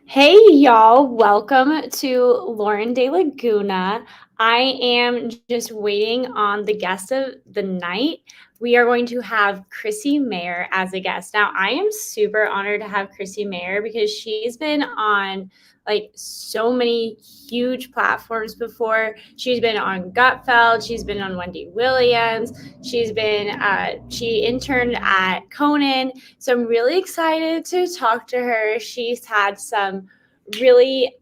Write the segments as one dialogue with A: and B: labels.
A: Hey y'all, welcome to Lauren de Laguna. I am just waiting on the guest of the night. We are going to have Chrissie Mayr as a guest. Now, I am super honored to have Chrissie Mayr because she's been on like so many huge platforms before. She's been on Gutfeld, she's been on Wendy Williams, she interned at Conan. So I'm really excited to talk to her. She's had some really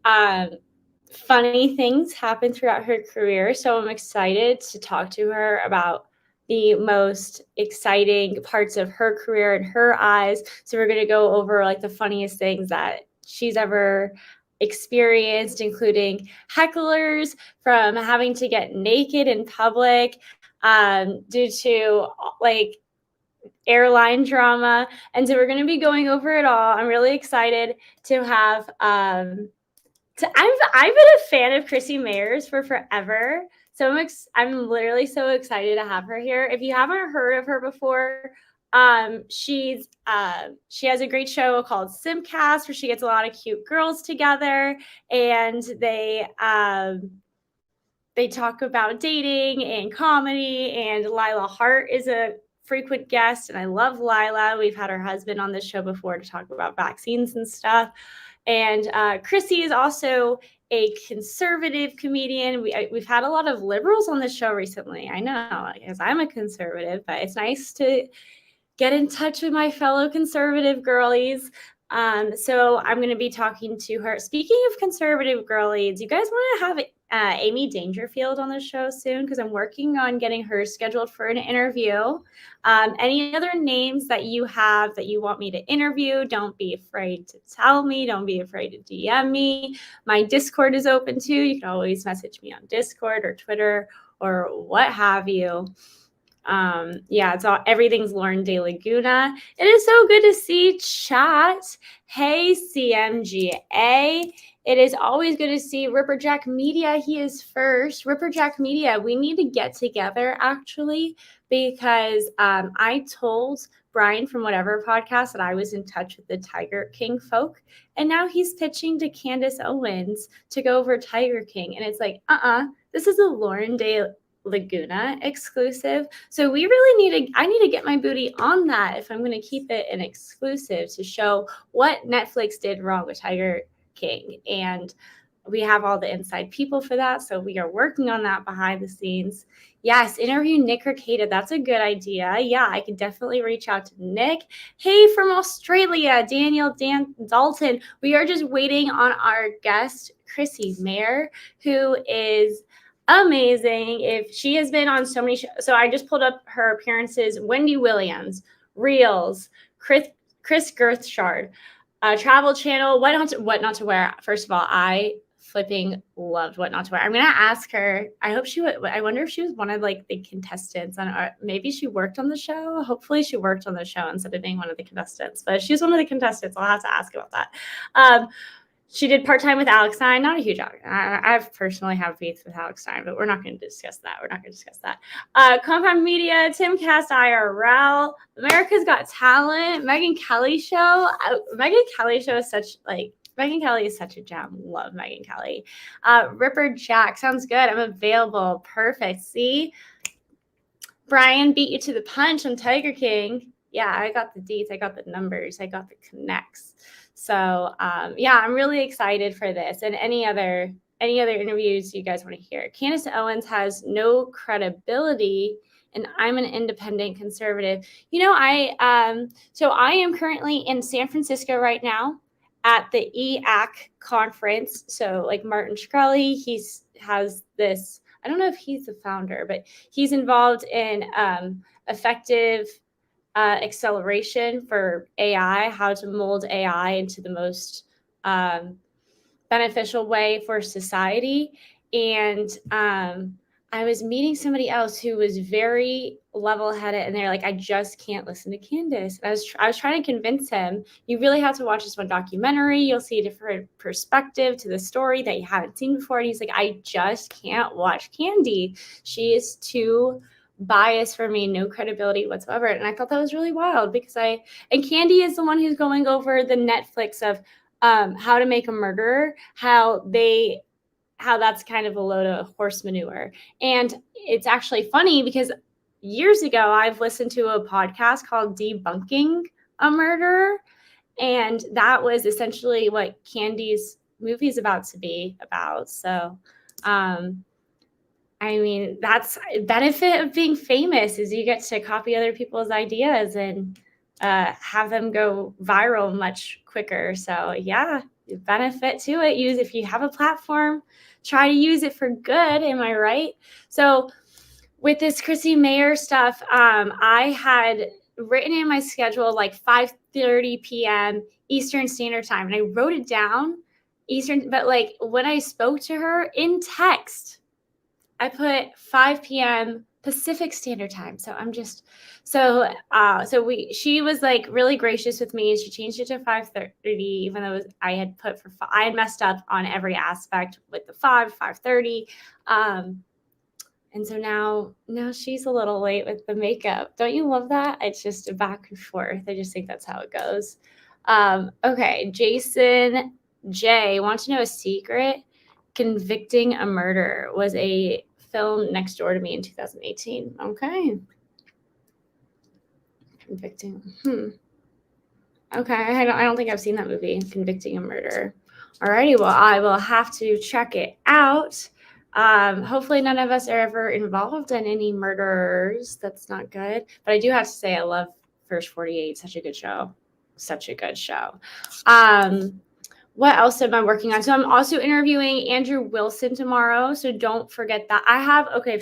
A: funny things happen throughout her career. So I'm excited to talk to her about the most exciting parts of her career in her eyes. So we're going to go over like the funniest things that she's ever experienced, including hecklers, from having to get naked in public due to like airline drama. And so we're going to be going over it all. I'm really excited to have I've been a fan of Chrissie Mayer's for forever. So I'm literally so excited to have her here. If you haven't heard of her before, she has a great show called Simcast where she gets a lot of cute girls together, and they talk about dating and comedy. And Lila Hart is a frequent guest, and I love Lila. We've had her husband on this show before to talk about vaccines and stuff. And Chrissie is also a conservative comedian. We've had a lot of liberals on the show recently. I know, because I'm a conservative, but it's nice to get in touch with my fellow conservative girlies. So I'm going to be talking to her. Speaking of conservative girlies, you guys want to have Amy Dangerfield on the show soon, because I'm working on getting her scheduled for an interview. Any other names that you have that you want me to interview, don't be afraid to tell me. Don't be afraid to DM me. My Discord is open too. You can always message me on Discord or Twitter or what have you. Everything's Lauren de Laguna. It is so good to see chat. Hey, CMGA. It is always good to see Ripperjack Media. He is first. Ripperjack Media, we need to get together actually, because I told Brian from whatever podcast that I was in touch with the Tiger King folk, and now he's pitching to Candace Owens to go over Tiger King. And it's like, this is a Lauren de Laguna exclusive. So I need to get my booty on that if I'm going to keep it an exclusive to show what Netflix did wrong with Tiger King. And we have all the inside people for that. So we are working on that behind the scenes. Yes, interview Nick Rekieta. That's a good idea. Yeah, I can definitely reach out to Nick. Hey, from Australia, Dan Dalton. We are just waiting on our guest, Chrissie Mayr, who is amazing. If she has been on so many shows. So I just pulled up her appearances: Wendy Williams, Reels, Chris Girthshard, Travel Channel, What Not to Wear. First of all, I flipping loved What Not to Wear. I'm gonna ask her. I wonder if she was one of like the contestants on. Maybe she worked on the show. Hopefully, she worked on the show instead of being one of the contestants. But if she's one of the contestants, I'll have to ask about that. She did part-time with Alex Stein. Not a huge I've personally have beef with Alex Stein, but we're not going to discuss that. Compound Media, Timcast IRL, America's Got Talent, Megyn Kelly Show. Megyn Kelly Show is Megyn Kelly is such a gem. Love Megyn Kelly. Ripper Jack. Sounds good. I'm available. Perfect. See? Brian beat you to the punch on Tiger King. Yeah, I got the deets. I got the numbers. I got the connects. So I'm really excited for this and any other interviews you guys want to hear. Candace Owens has no credibility, and I'm an independent conservative. I am currently in San Francisco right now at the EAC conference. So like Martin Shkreli, has this. I don't know if he's the founder, but he's involved in effective acceleration for AI, how to mold AI into the most beneficial way for society. And I was meeting somebody else who was very level-headed, and they're like, I just can't listen to Candace. And I was trying to convince him, you really have to watch this one documentary. You'll see a different perspective to the story that you haven't seen before. And he's like, I just can't watch Candy. She is too biased for me, no credibility whatsoever. And I thought that was really wild, because Candy is the one who's going over the Netflix of How to Make a Murderer, how that's kind of a load of horse manure. And it's actually funny because years ago, I've listened to a podcast called Debunking a Murderer. And that was essentially what Candy's movie is about to be about. So, I mean, that's a benefit of being famous is you get to copy other people's ideas and have them go viral much quicker. So yeah, benefit to it. Use if you have a platform, try to use it for good. Am I right? So with this Chrissie Mayr stuff, I had written in my schedule like 5:30 p.m. Eastern Standard Time, and I wrote it down Eastern. But like when I spoke to her in text, I put 5 p.m. Pacific Standard Time. So I'm just she was like really gracious with me. She changed it to 5:30, even though I had I had messed up on every aspect with the 5:30. And so now she's a little late with the makeup. Don't you love that? It's just a back and forth. I just think that's how it goes. Okay, Jason J wants to know a secret. Convicting a Murder was a film next door to me in 2018. Okay. Convicting. Okay, I don't think I've seen that movie, Convicting a Murder. Alrighty, well, I will have to check it out. Hopefully none of us are ever involved in any murders. That's not good. But I do have to say I love First 48. Such a good show. Such a good show. What else am I working on? So I'm also interviewing Andrew Wilson tomorrow. So don't forget that.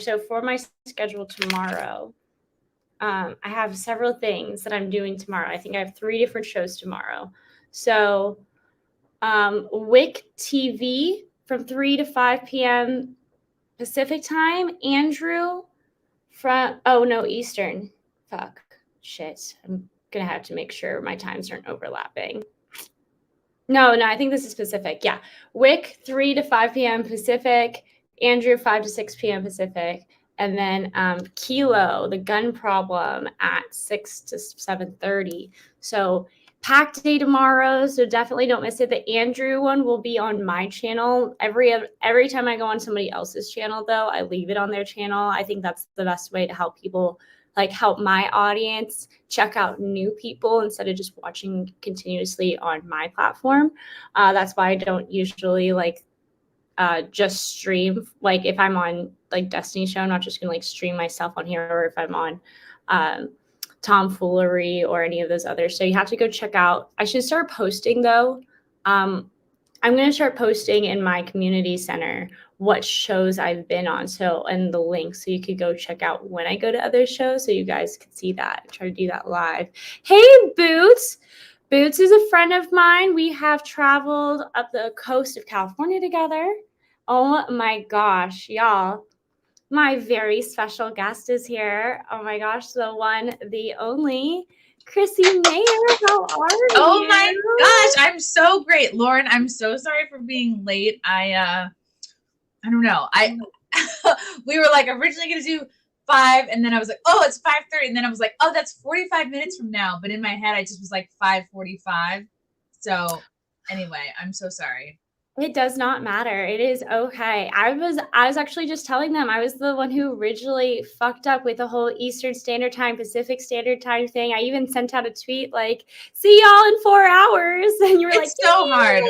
A: So for my schedule tomorrow, I have several things that I'm doing tomorrow. I think I have 3 different shows tomorrow. So WIC TV from 3 to 5 p.m. Pacific time. Andrew Eastern. Fuck. Shit. I'm going to have to make sure my times aren't overlapping. No, I think this is Pacific. Yeah. WIC 3 to 5 p.m. Pacific. Andrew 5 to 6 p.m. Pacific. And then Kilo, the gun problem at 6 to 7:30. So packed day tomorrow. So definitely don't miss it. The Andrew one will be on my channel. Every time I go on somebody else's channel, though, I leave it on their channel. I think that's the best way to help people, like help my audience check out new people instead of just watching continuously on my platform. That's why I don't usually just stream. Like if I'm on like Destiny's Show, I'm not just gonna like stream myself on here, or if I'm on Tomfoolery or any of those others. So you have to go check out. I should start posting though. I'm going to start posting in my community center what shows I've been on. So, and the link, so you could go check out when I go to other shows, so you guys can see that. Try to do that live. Hey, Boots. Boots is a friend of mine. We have traveled up the coast of California together. Oh my gosh, y'all. My very special guest is here. Oh my gosh, the one, the only, Chrissie Mayr. How are you?
B: Oh my gosh, I'm so great, Lauren. I'm so sorry for being late. I don't know. We were like originally gonna do 5, and then I was like, oh, it's 5:30, and then I was like, oh, that's 45 minutes from now. But in my head, I just was like 5:45. So anyway, I'm so sorry.
A: It does not matter. It is okay. I was actually just telling them I was the one who originally fucked up with the whole Eastern Standard Time, Pacific Standard Time thing. I even sent out a tweet like, "See y'all in 4 hours," and you were like,
B: so hard.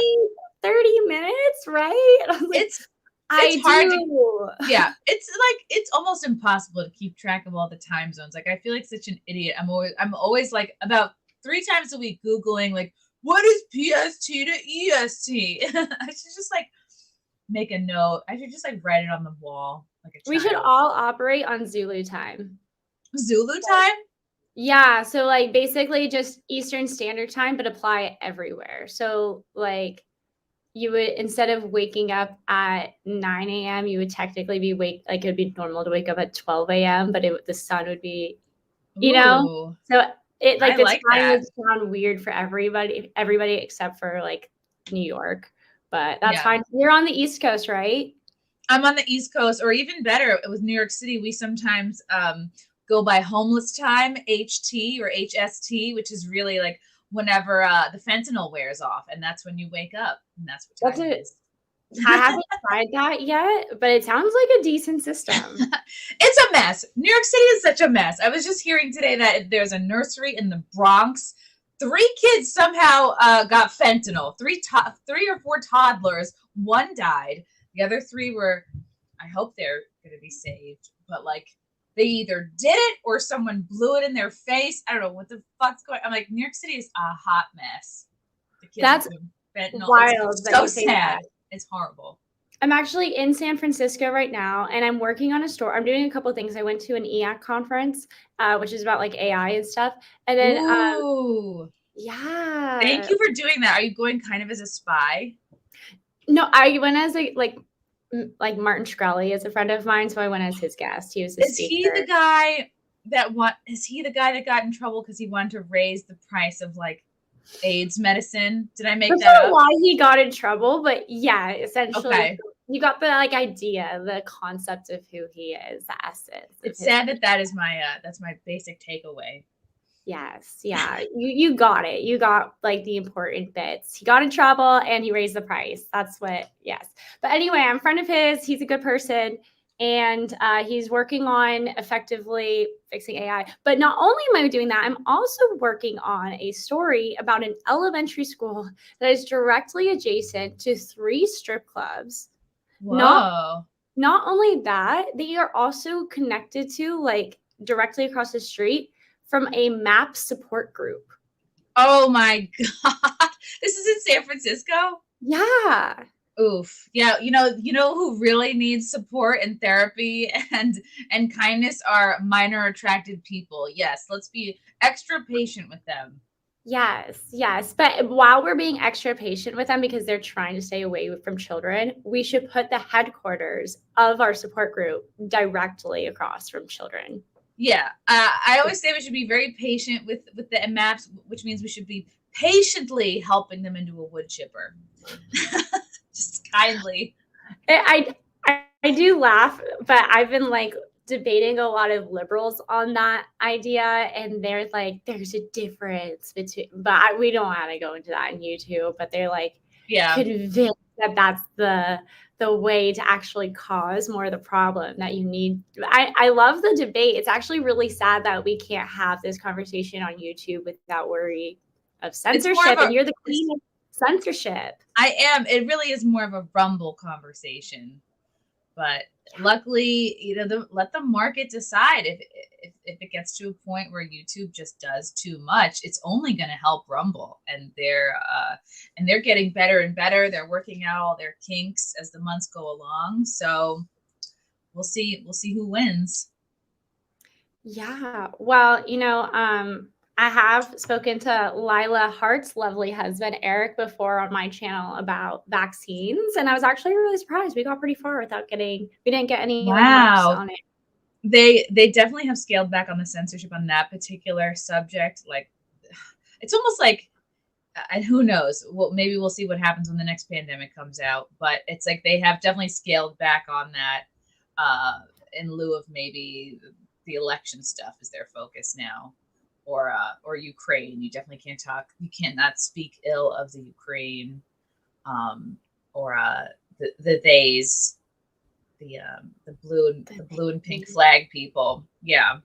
A: 30 minutes, right? I was like,
B: it's hard to, yeah, it's almost impossible to keep track of all the time zones. Like I feel like such an idiot. I'm always like about 3 times a week Googling like, what is PST to EST? I should just like make a note. I should just like write it on the wall like a child.
A: We should all operate on Zulu time.
B: Zulu time?
A: Yeah, so like basically just Eastern Standard Time, but apply it everywhere. So like you would, instead of waking up at 9 a.m., you would technically be it would be normal to wake up at 12 a.m., but the sun would be, know? So it like the time would sound weird for everybody except for like New York, but that's fine. You're on the East Coast, right?
B: I'm on the East Coast, or even better, with New York City, we sometimes go by homeless time, HT or HST, which is really like whenever the fentanyl wears off, and that's when you wake up, and that's what time it is.
A: I haven't tried that yet, but it sounds like a decent system.
B: It's a mess. New York City is such a mess. I was just hearing today that there's a nursery in the Bronx. 3 kids somehow got fentanyl. 3 or 4 toddlers. 1 died. The other 3 were, I hope they're going to be saved. But like, they either did it or someone blew it in their face. I don't know what the fuck's going on. I'm like, New York City is a hot mess. The kids
A: That's
B: fentanyl.
A: wild.
B: It's so sad. It's horrible.
A: I'm actually in San Francisco right now, and I'm working on a story. I'm doing a couple of things. I went to an EAC conference, which is about like AI and stuff. And then, yeah.
B: Thank you for doing that. Are you going kind of as a spy?
A: No, I went as like Martin Shkreli is a friend of mine, so I went as his guest. He was the speaker.
B: Is he the guy that got in trouble because he wanted to raise the price of like AIDS medicine? Did I make that up?
A: Why he got in trouble, but yeah, essentially,
B: okay.
A: You got the like idea, the concept of who he is, the essence.
B: It's sad that is my that's my basic takeaway.
A: Yes, yeah, you got it. You got like the important bits. He got in trouble and he raised the price. That's what. Yes, but anyway, I'm a friend of his. He's a good person. And he's working on effectively fixing AI. But not only am I doing that, I'm also working on a story about an elementary school that is directly adjacent to 3 strip clubs.
B: Whoa.
A: Not only that, they are also connected to, like, directly across the street from a MAP support group.
B: Oh, my God. This is in San Francisco?
A: Yeah.
B: Oof. Yeah, you know who really needs support and therapy and kindness are minor attracted people. Yes, let's be extra patient with them.
A: Yes. But while we're being extra patient with them because they're trying to stay away from children, we should put the headquarters of our support group directly across from children.
B: Yeah. I always say we should be very patient with the MAPs, which means we should be patiently helping them into a wood chipper. Just kindly.
A: I do laugh, but I've been like debating a lot of liberals on that idea, and they're like, there's a difference between, but we don't want to go into that in YouTube, but they're like, convinced that that's the way to actually cause more of the problem that you need. I love the debate. It's actually really sad that we can't have this conversation on YouTube without worry of censorship, and you're the queen of censorship.
B: I am. It really is more of a Rumble conversation, but luckily, let the market decide. If it gets to a point where YouTube just does too much, it's only going to help Rumble, and they're getting better and better. They're working out all their kinks as the months go along. So we'll see who wins.
A: Yeah. Well, I have spoken to Lila Hart's lovely husband, Eric, before on my channel about vaccines. And I was actually really surprised. We got pretty far we didn't get any marks on it.
B: They definitely have scaled back on the censorship on that particular subject. Like, it's almost like, and who knows? Well, maybe we'll see what happens when the next pandemic comes out. But it's like they have definitely scaled back on that in lieu of maybe the election stuff is their focus now. Or Ukraine. You definitely can't talk. You cannot speak ill of the Ukraine, or the theys, the blue and pink flag people. Yeah.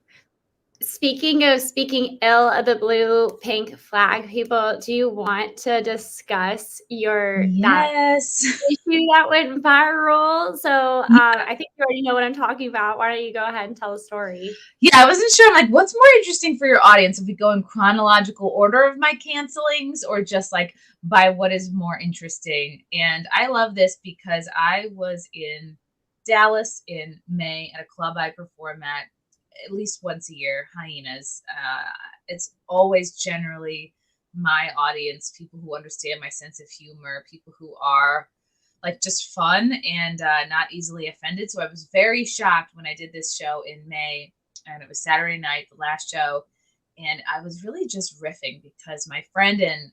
A: Speaking of speaking ill of the blue pink flag people, do you want to discuss that issue that went viral? So I think you already know what I'm talking about. Why don't you go ahead and tell the story?
B: Yeah, I wasn't sure. I'm like, what's more interesting for your audience if we go in chronological order of my cancelings or just like by what is more interesting? And I love this because I was in Dallas in May at a club I perform at least once a year, Hyenas. It's always generally my audience, people who understand my sense of humor, people who are like just fun and not easily offended. So I was very shocked when I did this show in May, and it was Saturday night, the last show. And I was really just riffing because my friend and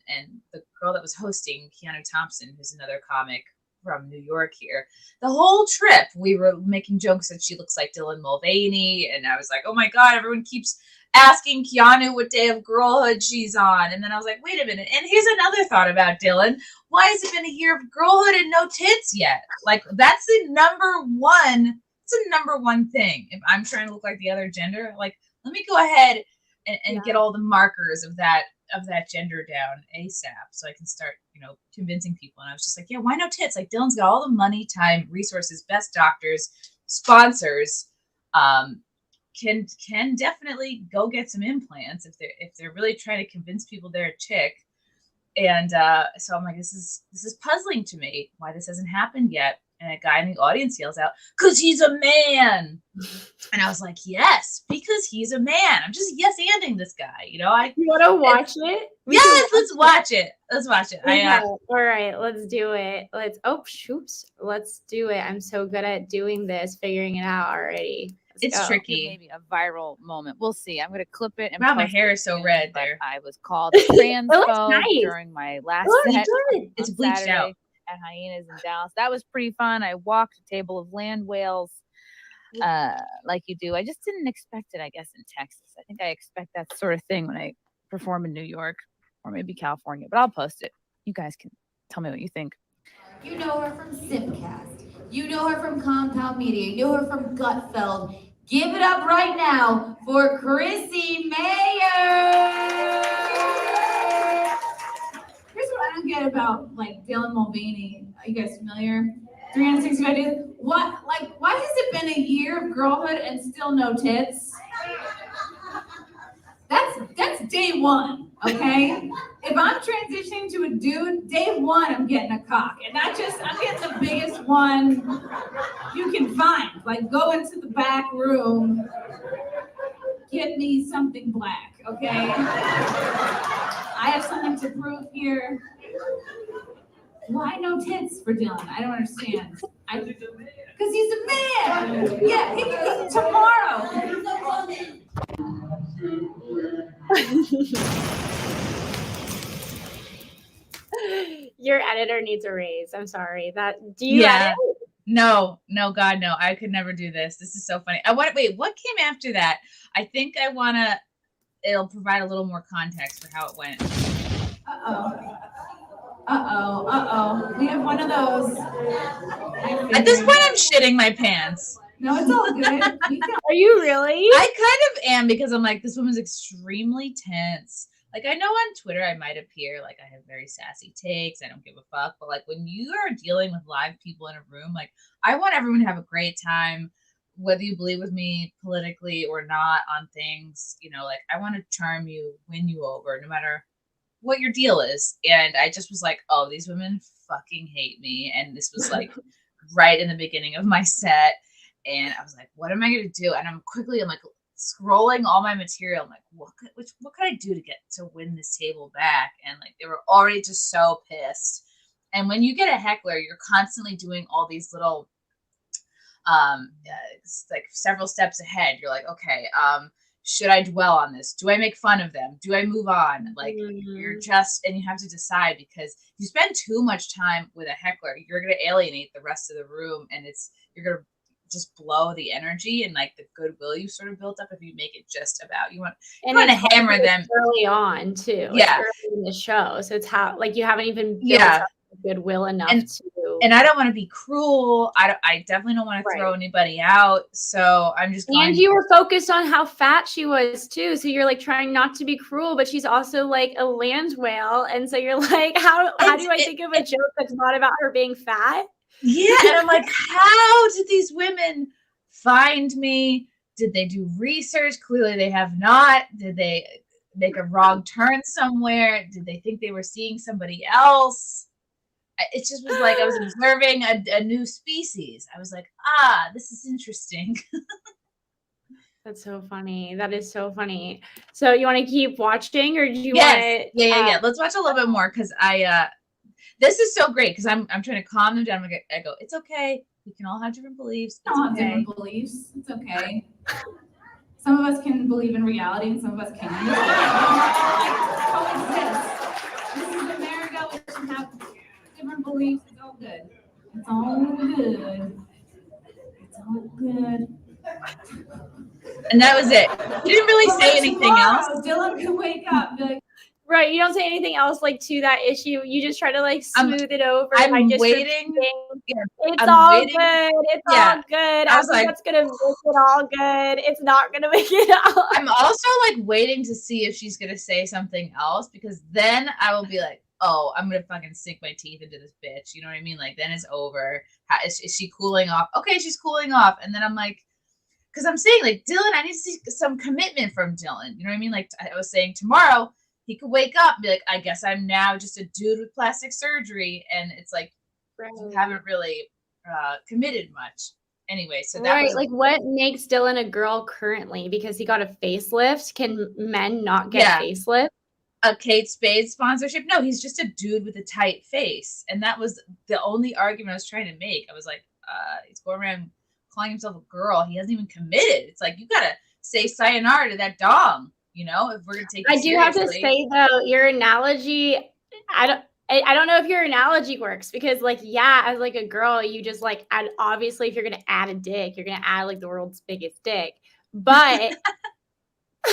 B: the girl that was hosting, Keanu Thompson, who's another comic from New York here, the whole trip we were making jokes that she looks like Dylan Mulvaney, and I was like, oh my god, everyone keeps asking Keanu what day of girlhood she's on. And then I was like, wait a minute. And here's another thought about Dylan. Why has it been a year of girlhood and no tits yet? Like, that's the number one. It's a number one thing. If I'm trying to look like the other gender, like, let me go ahead and get all the markers of that gender down ASAP so I can start, convincing people. And I was just like, yeah, why no tits? Like, Dylan's got all the money, time, resources, best doctors, sponsors, can definitely go get some implants if they're really trying to convince people they're a chick. And so I'm like, this is puzzling to me why this hasn't happened yet. And a guy in the audience yells out, "'Cause he's a man." And I was like, yes, because he's a man. I'm just yes-anding this guy, You
A: want to watch it?
B: Yes, let's watch it. Let's watch it.
A: Okay. All right, let's do it. Let's do it. I'm so good at doing this, figuring it out already.
B: It's tricky.
C: Maybe a viral moment. We'll see. I'm going to clip it. And
B: wow, my hair is so red there.
C: I was called transphobe
A: nice.
C: during my last set.
B: It's bleached
C: Saturday
B: out.
C: At Hyenas in Dallas. That was pretty fun. I walked a table of land whales like you do. I just didn't expect it, I guess, in Texas. I think I expect that sort of thing when I perform in New York or maybe California, but I'll post it. You guys can tell me what you think.
D: You know her from Simcast. You know her from Compound Media. You know her from Gutfeld. Give it up right now for Chrissie Mayr. Here's what I don't get about Dylan Mulvaney. Are you guys familiar? 365 days. Why has it been a year of girlhood and still no tits? That's day one, okay? If I'm transitioning to a dude, day one I'm getting a cock. And I'm getting the biggest one you can find. Go into the back room, get me something black, okay? I have something to prove here. Why no tits for Dylan? I don't understand. Because he's a man. Yeah, he can tomorrow.
A: Your editor needs a raise. I'm sorry. Do you edit?
B: No, God, no. I could never do this. This is so funny. What came after that? I think it'll provide a little more context for how it went.
D: We have one of those.
B: At this point, I'm shitting my pants.
D: No, it's all good.
A: Are you really?
B: I kind of am, because I'm like, this woman's extremely tense. I know on Twitter I might appear like I have very sassy takes. I don't give a fuck. But when you are dealing with live people in a room, I want everyone to have a great time, whether you believe with me politically or not on things. I want to charm you, win you over, no matter what your deal is. And I just was like, oh, these women fucking hate me. And this was right in the beginning of my set. And I was like, what am I going to do? And I'm scrolling all my material. I'm like, what could I do to win this table back? And they were already just so pissed. And when you get a heckler, you're constantly doing all these little, several steps ahead. You're like, okay, should I dwell on this? Do I make fun of them? Do I move on? You're just, and you have to decide, because you spend too much time with a heckler, you're going to alienate the rest of the room, and you're going to just blow the energy and the goodwill you sort of built up if you make it just about you want to hammer them
A: early on too. Early in the show, so it's how you haven't even built up goodwill enough
B: and I don't want to be cruel. I definitely don't want to throw anybody out. So I'm just
A: you were focused on how fat she was too. So you're trying not to be cruel, but she's also a land whale, and so you're how do I think of a joke that's not about her being fat?
B: Yeah, and I'm like, how did these women find me? Did they do research? Clearly they have not. Did they make a wrong turn somewhere? Did they think they were seeing somebody else? It just was I was observing a new species. I was like, this is interesting.
A: That's so funny. That is so funny. So you want to keep watching, or do you
B: want
A: to?
B: Yeah. Let's watch a little bit more, because this is so great, because I'm trying to calm them down. I go, it's okay. We can all have different beliefs.
D: It's different beliefs. It's okay. Some of us can believe in reality, and some of us can't. Coexist. This is America. We should have different beliefs. It's all good. It's all good. It's all good.
B: And that was it. He didn't really say anything else.
D: Dylan can wake up and be like,
A: Right. You don't say anything else like to that issue. You just try to like smooth it over.
B: I'm
A: by just
B: waiting.
A: repeating,
B: Yeah,
A: it's
B: I'm
A: all
B: waiting.
A: good. It's
B: Yeah.
A: all good.
B: I was like,
A: that's gonna make it all good. It's not gonna make it out.
B: I'm also like waiting to see if she's gonna say something else, because then I will be like, oh, I'm gonna fucking sink my teeth into this bitch. You know what I mean? Like, then it's over. Is she cooling off? Okay, she's cooling off. And then I'm like, because I'm saying, like, Dylan, I need to see some commitment from Dylan. You know what I mean? Like, I was saying tomorrow, he could wake up and be like, I guess I'm now just a dude with plastic surgery. And it's like, you haven't really committed much. Anyway, so that was
A: like, what makes Dylan a girl currently? Because he got a facelift. Can men not get facelift?
B: A Kate Spade sponsorship? No, he's just a dude with a tight face. And that was the only argument I was trying to make. I was like, he's going around calling himself a girl. He hasn't even committed. It's like, you gotta say sayonara to that dong, you know, if we're gonna take it seriously.
A: I do have to say though, your analogy, I don't know if your analogy works, because like, yeah, as like a girl, you just like add, obviously if you're gonna add a dick, you're gonna add like the world's biggest dick. But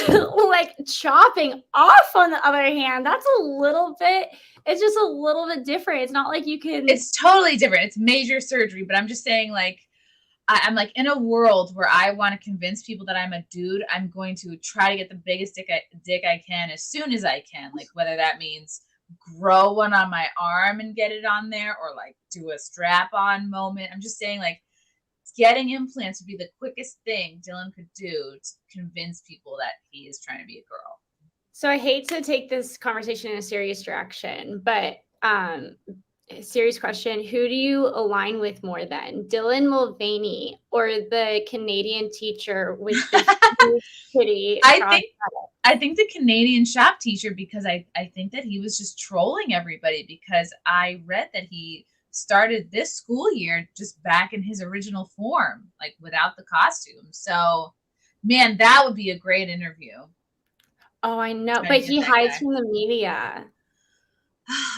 A: like chopping off on the other hand, that's a little bit, it's just a little bit different. It's not like you can,
B: it's totally different. It's major surgery. But I'm just saying, like, I'm like, in a world where I want to convince people that I'm a dude, I'm going to try to get the biggest dick I can as soon as I can. Like, whether that means grow one on my arm and get it on there, or like do a strap-on moment. I'm just saying, like, getting implants would be the quickest thing Dylan could do to convince people that he is trying to be a girl.
A: So I hate to take this conversation in a serious direction, but serious question. Who do you align with more then? Dylan Mulvaney or the Canadian teacher with the kitty?
B: I think the Canadian shop teacher, because I think that he was just trolling everybody, because I read that he started this school year just back in his original form, like without the costume. So, man, that would be a great interview.
A: Oh, I know. But he hides from the media.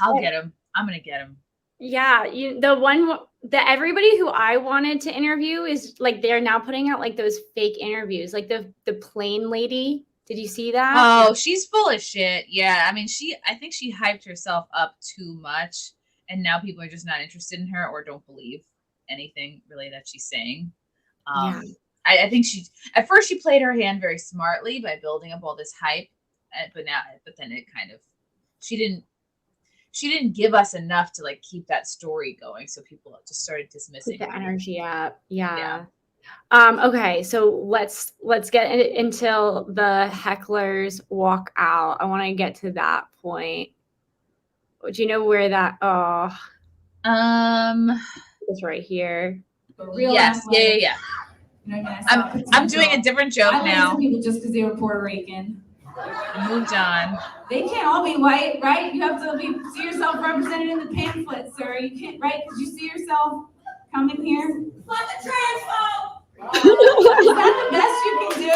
B: I'll get him. I'm going to get him.
A: Yeah, everybody who I wanted to interview is like, they're now putting out like those fake interviews, like the plane lady. Did you see that?
B: Oh, she's full of shit. Yeah, I mean, I think she hyped herself up too much, and now people are just not interested in her or don't believe anything really that she's saying. I think at first she played her hand very smartly by building up all this hype, but then it kind of, she didn't give us enough to like keep that story going, so people just started dismissing
A: the energy up.
B: Yeah.
A: Okay, so let's get until the hecklers walk out. I want to get to that point. Do you know where that? It's right here.
B: Yes. Yeah.
D: You know what I mean?
B: I'm doing a different joke now.
D: Some people just because they were Puerto Rican.
B: Moved on.
D: They can't all be white, right? You have to see yourself represented in the pamphlet, sir. You can't, right? Because you see yourself coming here. Fuck the transphobe! Is that the best you can do?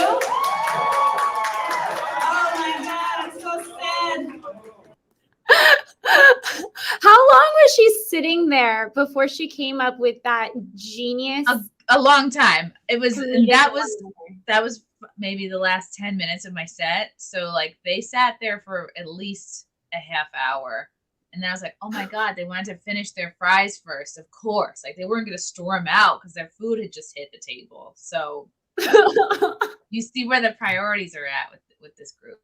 D: Oh my God, I'm so sad.
A: How long was she sitting there before she came up with that genius?
B: A long time. It was, and that was maybe the last 10 minutes of my set. So like they sat there for at least a half hour. And then I was like, oh my God, they wanted to finish their fries first. Of course. Like they weren't going to storm out because their food had just hit the table. So you see where the priorities are at with this group.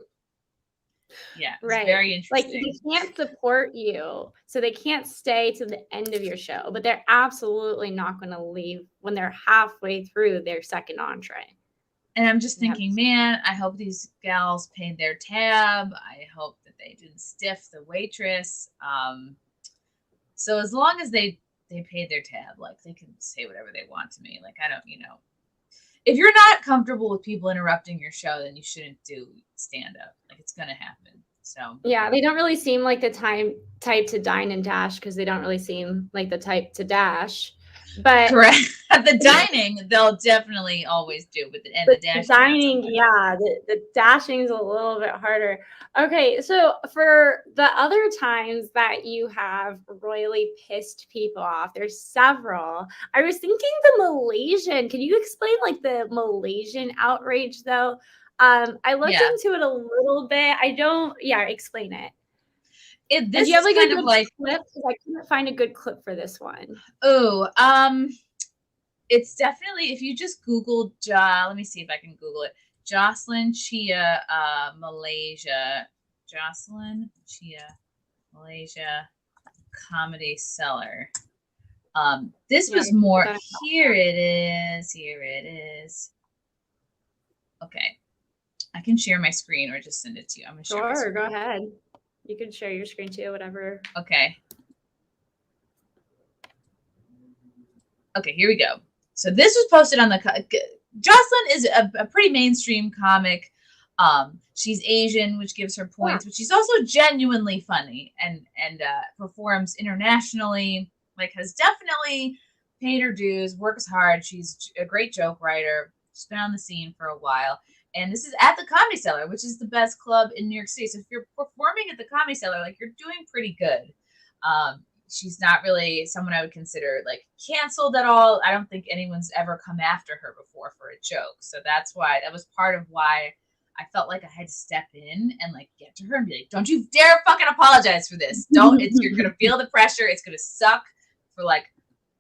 B: Yeah, right. Very interesting.
A: Like they can't support you, so they can't stay to the end of your show, but they're absolutely not going to leave when they're halfway through their second entree.
B: And I'm just thinking, man, I hope these gals paid their tab. I hope that they didn't stiff the waitress. So as long as they paid their tab, like they can say whatever they want to me. Like I don't, if you're not comfortable with people interrupting your show, then you shouldn't do stand up. Like it's gonna happen. So
A: yeah, they don't really seem like the type to dine and dash, because they don't really seem like the type to dash. But
B: correct. At the dining, they'll definitely always do, but the dashing,
A: dining, yeah, the dashing is a little bit harder. Okay, so for the other times that you have royally pissed people off, there's several. I was thinking the Malaysian. Can you explain like the Malaysian outrage though? I looked
B: Yeah.
A: into it a little bit. I don't. Yeah, explain it. And
B: This
A: do you have
B: is
A: like a
B: kind of
A: good
B: like,
A: clip? Because I couldn't find a good clip for this one.
B: it's definitely, if you just Google, let me see if I can Google it. Jocelyn Chia, Malaysia. Jocelyn Chia, Malaysia comedy seller. This was more, here it is. Okay. I can share my screen or just send it to you. I'm gonna share my screen.
A: Sure, go ahead. You can share your screen too, whatever.
B: Okay. Okay, here we go. So this was posted on the, Jocelyn is a pretty mainstream comic. She's Asian, which gives her points, but she's also genuinely funny and performs internationally, like has definitely paid her dues, works hard. She's a great joke writer. She's been on the scene for a while. And this is at the Comedy Cellar, which is the best club in New York City. So if you're performing at the Comedy Cellar, like you're doing pretty good. She's not really someone I would consider like canceled at all. I don't think anyone's ever come after her before for a joke. So that was part of why I felt like I had to step in and like get to her and be like, don't you dare fucking apologize for this. You're going to feel the pressure. It's going to suck for like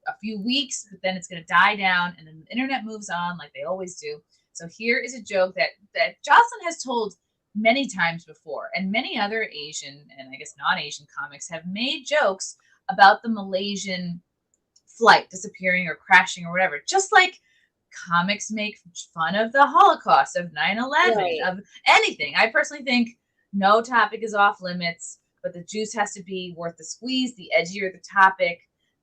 B: a few weeks, but then it's going to die down and then the internet moves on like they always do. So here is a joke that Jocelyn has told many times before, and many other Asian and I guess non-Asian comics have made jokes about the Malaysian flight disappearing or crashing or whatever, just like comics make fun of the Holocaust, of 9/11, of anything. I personally think no topic is off limits, but the juice has to be worth the squeeze. The edgier the topic,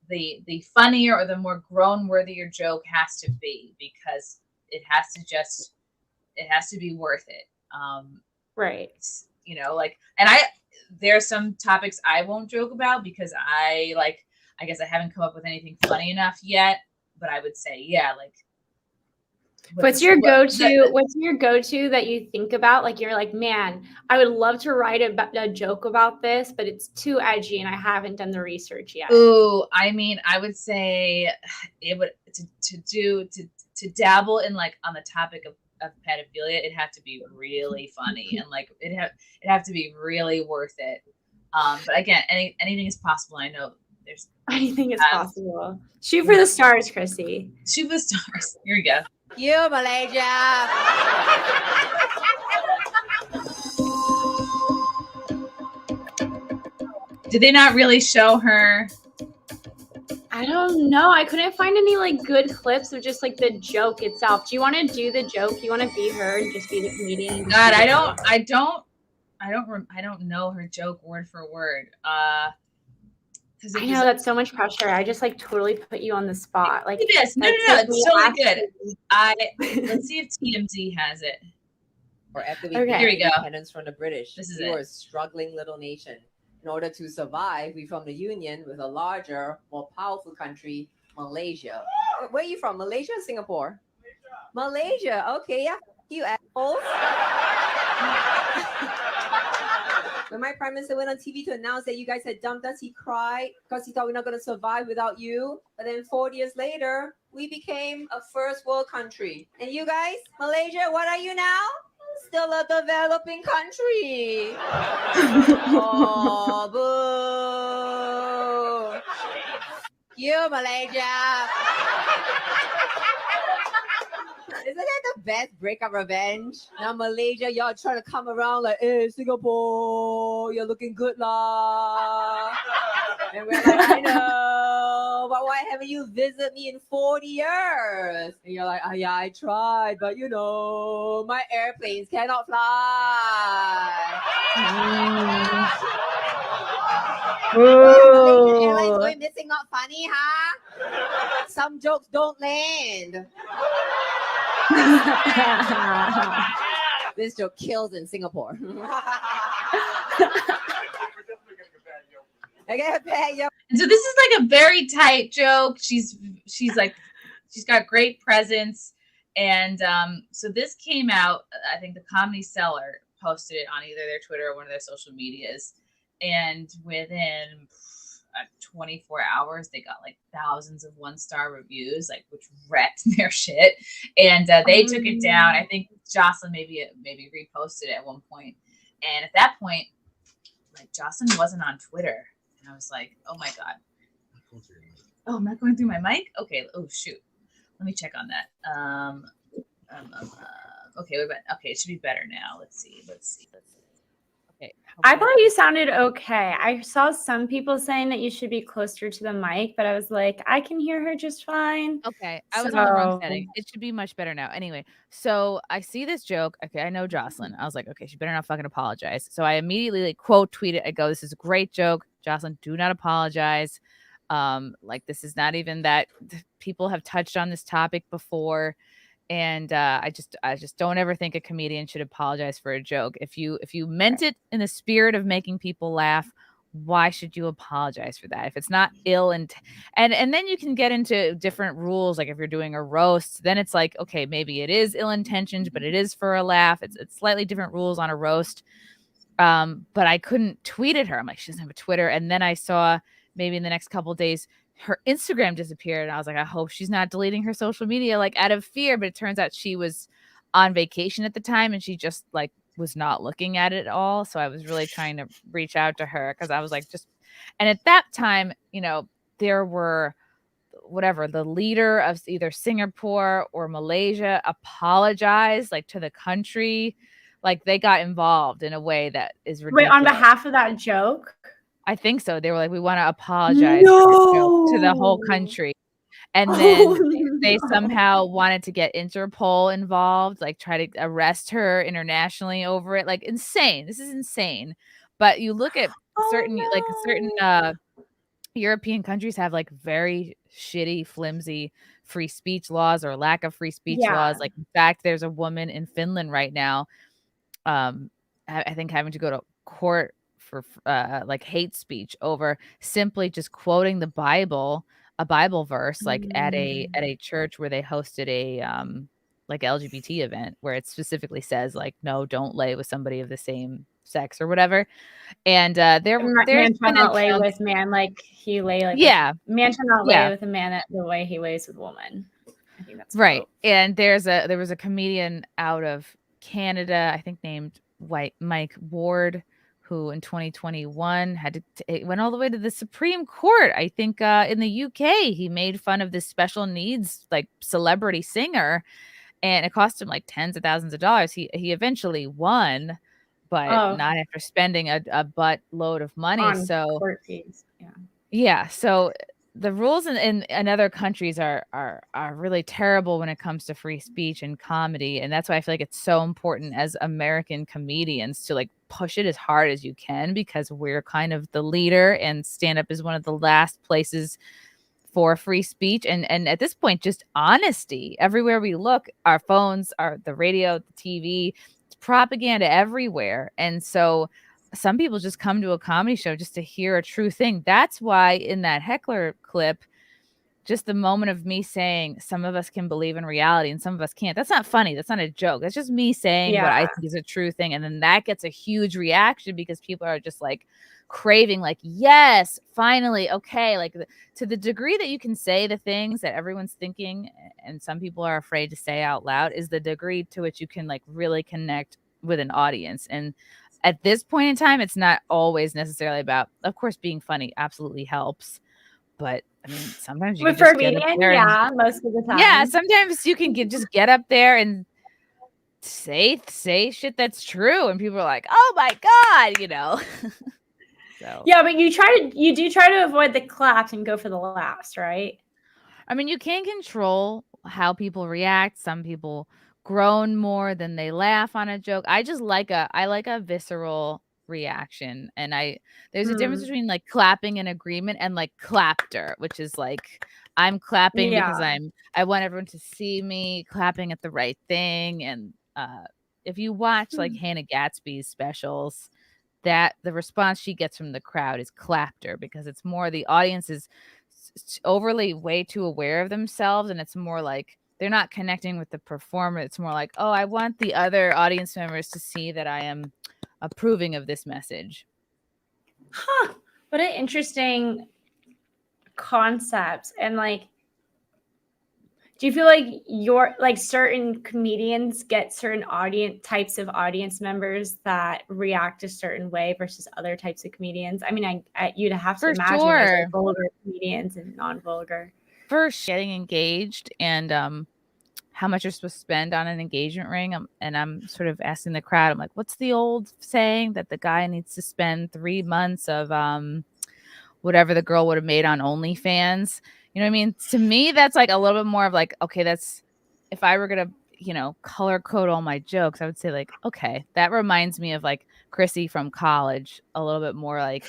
B: the funnier or the more groan-worthier joke has to be, because it has to be worth it.
A: Right.
B: You know, like, and there's some topics I won't joke about because I guess I haven't come up with anything funny enough yet, but I would say, yeah, like, what's your go-to that you think about? Like, you're like, man, I would love to write a joke about this, but it's too edgy and I haven't done the research yet. Ooh, I mean, I would say it would to dabble in like on the topic of pedophilia, it'd have to be really funny and like it'd have to be really worth it. But again, anything is possible. I know there's
A: anything is possible. Shoot for the stars, Chrissy.
B: Shoot for the stars. Here we go.
E: You, Malaysia.
B: Did they not really show her?
A: I don't know. I couldn't find any like good clips of just like the joke itself. Do you want to do the joke? You want to be her and just be the comedian?
B: God, I don't know her joke word for word.
A: I know that's so much pressure. I just like totally put you on the spot. Like
B: this. No, it's totally good. Let's see if TMZ has it.
E: Or after we
B: here we go.
E: Independence from the British,
B: this is
E: we were a struggling little nation. In order to survive, we formed a union with a larger, more powerful country, Malaysia. Where are you from? Malaysia or Singapore? Malaysia. Okay, yeah. You assholes. When my prime minister went on TV to announce that you guys had dumped us, he cried because he thought we're not going to survive without you. But then 40 years later, we became a first world country. And you guys, Malaysia, what are you now? Still a developing country. Oh, boo. You, Malaysia. Isn't that the best breakup revenge? Now Malaysia, y'all trying to come around like, hey, Singapore, you're looking good lah. And we're like, I know, but why haven't you visited me in 40 years? And you're like, oh yeah, I tried, but you know, my airplanes cannot fly. Airlines going missing, not funny, huh? Some jokes don't land. This joke kills in Singapore. I get paid. Yo.
B: And so this is like a very tight joke. She's got great presence. And so this came out, I think the Comedy Cellar posted it on either their Twitter or one of their social medias. And within 24 hours, they got like thousands of 1-star reviews, like which wrecked their shit. And they took it down. I think Jocelyn maybe reposted it at one point. And at that point, like Jocelyn wasn't on Twitter. And I was like, oh my God. Oh, I'm not going through my mic? Okay. Oh, shoot. Let me check on that. Okay, it should be better now. Let's see.
C: Okay.
A: I thought you sounded okay. I saw some people saying that you should be closer to the mic, but I was like, I can hear her just fine.
C: Okay, I was on the wrong
A: So-
C: setting. It should be much better now. Anyway, so I see this joke. Okay, I know Jocelyn. I was like, okay, she better not fucking apologize. So I immediately like quote tweet it. I go, this is a great joke. Jocelyn, do not apologize. Like this is not even that people have touched on this topic before. And I just don't ever think a comedian should apologize for a joke. If you meant it in the spirit of making people laugh, why should you apologize for that? If it's not ill and then you can get into different rules. Like if you're doing a roast, then it's like, okay, maybe it is ill-intentioned, but it is for a laugh. It's slightly different rules on a roast. But I couldn't tweet at her. I'm like, she doesn't have a Twitter. And then I saw maybe in the next couple of days, her Instagram disappeared. And I was like, I hope she's not deleting her social media, like out of fear. But it turns out she was on vacation at the time and she just like was not looking at it at all. So I was really trying to reach out to her because I was like, and at that time, there were the leader of either Singapore or Malaysia apologized like to the country. Like they got involved in a way that is ridiculous.
A: Wait, on behalf of that joke?
C: I think so. They were like, we want to apologize to the whole country. And then they somehow wanted to get Interpol involved, like try to arrest her internationally over it. Like insane. This is insane. But you look at certain European countries have like very shitty, flimsy free speech laws or lack of free speech laws. Like in fact, there's a woman in Finland right now, I think having to go to court for like hate speech over simply just quoting the Bible, a Bible verse, like at a church where they hosted a like LGBT event where it specifically says like, no, don't lay with somebody of the same sex or whatever. And there's
A: man shall not lay with man like he lay like man shall not lay with a man the way he lays with woman. I think that's
C: right. And there was a comedian out of Canada, I think named Mike Ward, who in 2021 it went all the way to the Supreme Court. I think in the UK, he made fun of this special needs like celebrity singer, and it cost him like tens of thousands of dollars. He eventually won, but not after spending a butt load of money.
A: On
C: so
A: court fees.
C: Yeah. So the rules in other countries are really terrible when it comes to free speech and comedy. And that's why I feel like it's so important as American comedians to like push it as hard as you can, because we're kind of the leader and stand-up is one of the last places for free speech. And at this point, just honesty. Everywhere we look, our phones, the radio, the TV, it's propaganda everywhere. And so some people just come to a comedy show just to hear a true thing. That's why in that heckler clip, just the moment of me saying some of us can believe in reality and some of us can't. That's not funny. That's not a joke. That's just me saying what I think is a true thing. And then that gets a huge reaction because people are just like craving, like, yes, finally. Okay. Like to the degree that you can say the things that everyone's thinking and some people are afraid to say out loud is the degree to which you can like really connect with an audience. And at this point in time, it's not always necessarily about, of course, being funny absolutely helps. But I mean, sometimes you can just get up there
A: most of the time.
C: Yeah, sometimes you can just get up there and say shit that's true, and people are like, "Oh my god," So
A: yeah, but you do try to avoid the claps and go for the laughs, right?
C: I mean, you can control how people react. Some people groan more than they laugh on a joke. I like a visceral reaction, and there's a difference between like clapping in agreement and like clapter, which is like I'm clapping because I want everyone to see me clapping at the right thing. And if you watch like Hannah Gatsby's specials, that the response she gets from the crowd is clapter, because it's more the audience is overly way too aware of themselves, and it's more like they're not connecting with the performer. It's more like, oh, I want the other audience members to see that I am approving of this message.
A: Huh. What an interesting concept. And like, do you feel like your like certain comedians get certain types of audience members that react a certain way versus other types of comedians? I mean, you'd have to
C: For
A: imagine there's
C: sure.
A: like vulgar comedians and non-vulgar.
C: First, getting engaged and how much you're supposed to spend on an engagement ring. And I'm sort of asking the crowd, I'm like, what's the old saying that the guy needs to spend 3 months of whatever the girl would have made on OnlyFans? You know what I mean? To me, that's like a little bit more of like, okay, that's if I were gonna, color code all my jokes, I would say like, okay, that reminds me of like Chrissie from college, a little bit more like,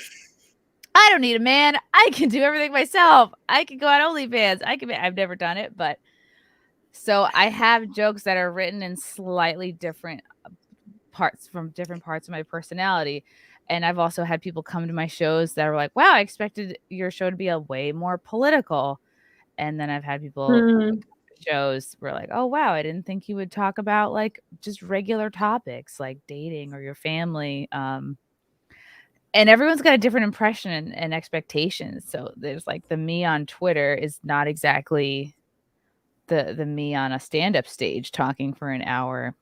C: I don't need a man. I can do everything myself. I can go on OnlyFans. I've never done it, but so I have jokes that are written in slightly different parts from different parts of my personality. And I've also had people come to my shows that are like, wow, I expected your show to be a way more political. And then I've had people shows were like, oh, wow, I didn't think you would talk about like just regular topics like dating or your family. And everyone's got a different impression and expectations. So there's like the me on Twitter is not exactly the me on a stand-up stage talking for an hour.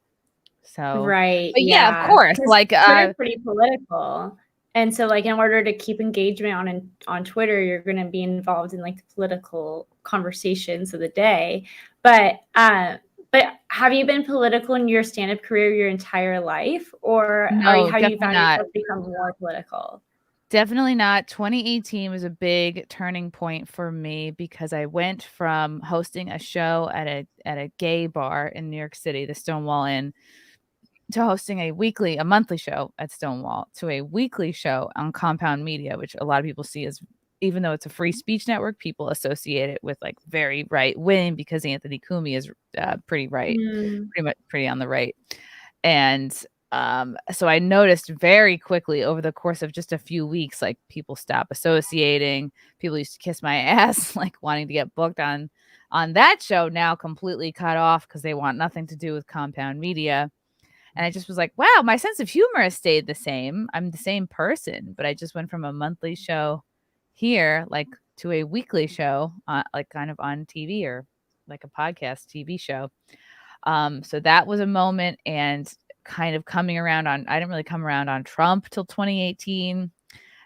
C: So
A: Right.
C: but yeah, of course. Like
A: Twitter's pretty political. And so like in order to keep engagement on Twitter, you're gonna be involved in like the political conversations of the day. But have you been political in your stand-up career your entire life? Or
C: no,
A: have you found
C: not.
A: yourself become more political?
C: Definitely not. 2018 was a big turning point for me because I went from hosting a show at a gay bar in New York City, the Stonewall Inn, to hosting a monthly show at Stonewall, to a weekly show on Compound Media, which a lot of people see as, even though it's a free speech network, people associate it with like very right wing because Anthony Cumia is pretty right, pretty on the right. And so I noticed very quickly over the course of just a few weeks, like people stop associating. People used to kiss my ass, like wanting to get booked on that show, now completely cut off because they want nothing to do with Compound Media. And I just was like, wow, my sense of humor has stayed the same. I'm the same person, but I just went from a monthly show here, like to a weekly show, like kind of on TV or like a podcast TV show. So that was a moment, and kind of coming around on, I didn't really come around on Trump till 2018.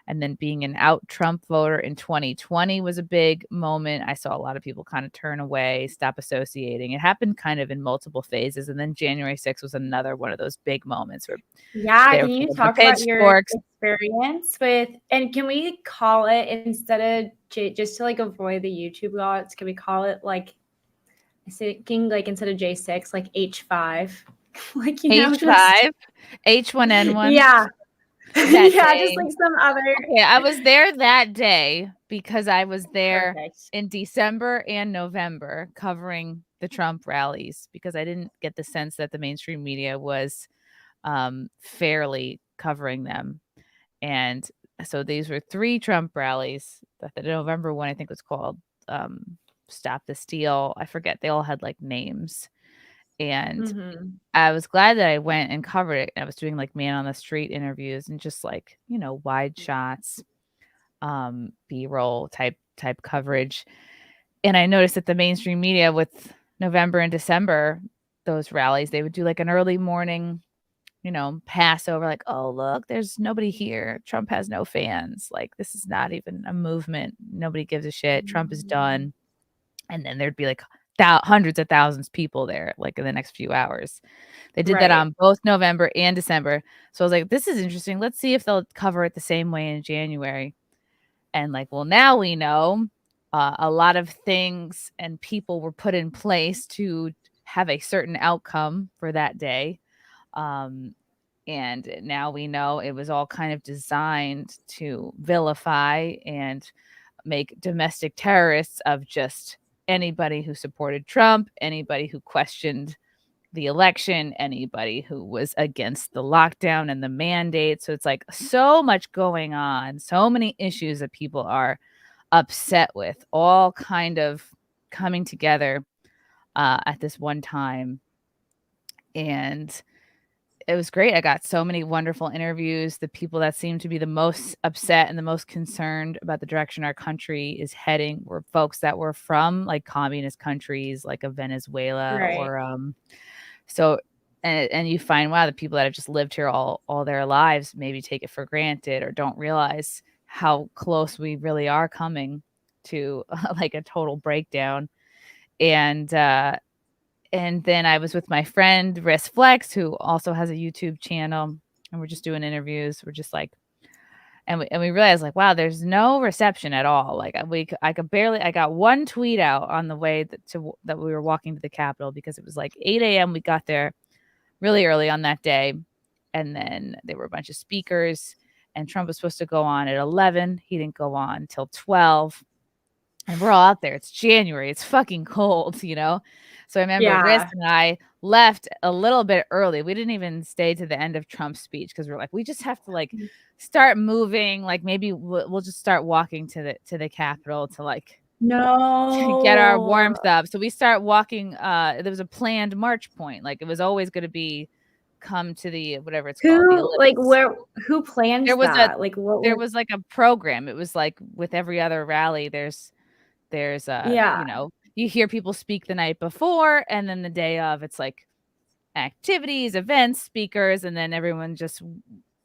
C: And then being an out Trump voter in 2020 was a big moment. I saw a lot of people kind of turn away, stop associating. It happened kind of in multiple phases. And then January 6th was another one of those big moments where
A: can you talk about your experience with, and can we call it, instead of just to like avoid the YouTube laws, can we call it like, I thinking like instead of J6, like H5? Like,
C: H5, H1N1.
A: Yeah.
C: Yeah,
A: just like some other.
C: Okay, I was there that day because I was there in December and November covering the Trump rallies, because I didn't get the sense that the mainstream media was fairly covering them. And so these were 3 Trump rallies. The November one, I think, was called Stop the Steal. I forget. They all had like names. And I was glad that I went and covered it. I was doing like man on the street interviews and just like, wide shots, B-roll type coverage. And I noticed that the mainstream media with November and December, those rallies, they would do like an early morning, Passover, like, oh, look, there's nobody here. Trump has no fans. Like, this is not even a movement. Nobody gives a shit. Trump is done. And then there'd be like hundreds of thousands of people there, like in the next few hours. They did that on both November and December. So I was like, this is interesting. Let's see if they'll cover it the same way in January. And like, well, now we know a lot of things and people were put in place to have a certain outcome for that day. And now we know it was all kind of designed to vilify and make domestic terrorists of just anybody who supported Trump, anybody who questioned the election, anybody who was against the lockdown and the mandate. So it's like so much going on, so many issues that people are upset with, all kind of coming together at this one time. And it was great. I got so many wonderful interviews. The people that seemed to be the most upset and the most concerned about the direction our country is heading were folks that were from like communist countries like a Venezuela
A: Right.
C: or so and you find, wow, the people that have just lived here all their lives maybe take it for granted or don't realize how close we really are coming to like a total breakdown. And then I was with my friend Riss Flex, who also has a YouTube channel, and we're just doing interviews. We're just like, and we realized like, wow, there's no reception at all. Like I got one tweet out on the way that we were walking to the Capitol, because it was like 8 a.m. We got there really early on that day, and then there were a bunch of speakers, and Trump was supposed to go on at 11. He didn't go on until 12. And we're all out there. It's January. It's fucking cold, you know? So I remember Riss
A: Yeah.
C: and I left a little bit early. We didn't even stay to the end of Trump's speech because we're like, we just have to like start moving. Like maybe we'll just start walking to the Capitol to like
A: No.
C: get our warmth up. So we start walking. There was a planned march point. Like it was always going to be come to the whatever it's called. The
A: Who like
C: Olympics.
A: who planned
C: There was
A: that? Like what
C: there
A: was
C: was like a program. It was like with every other rally, there's
A: Yeah.
C: you know, you hear people speak the night before, and then the day of it's like activities, events, speakers, and then everyone just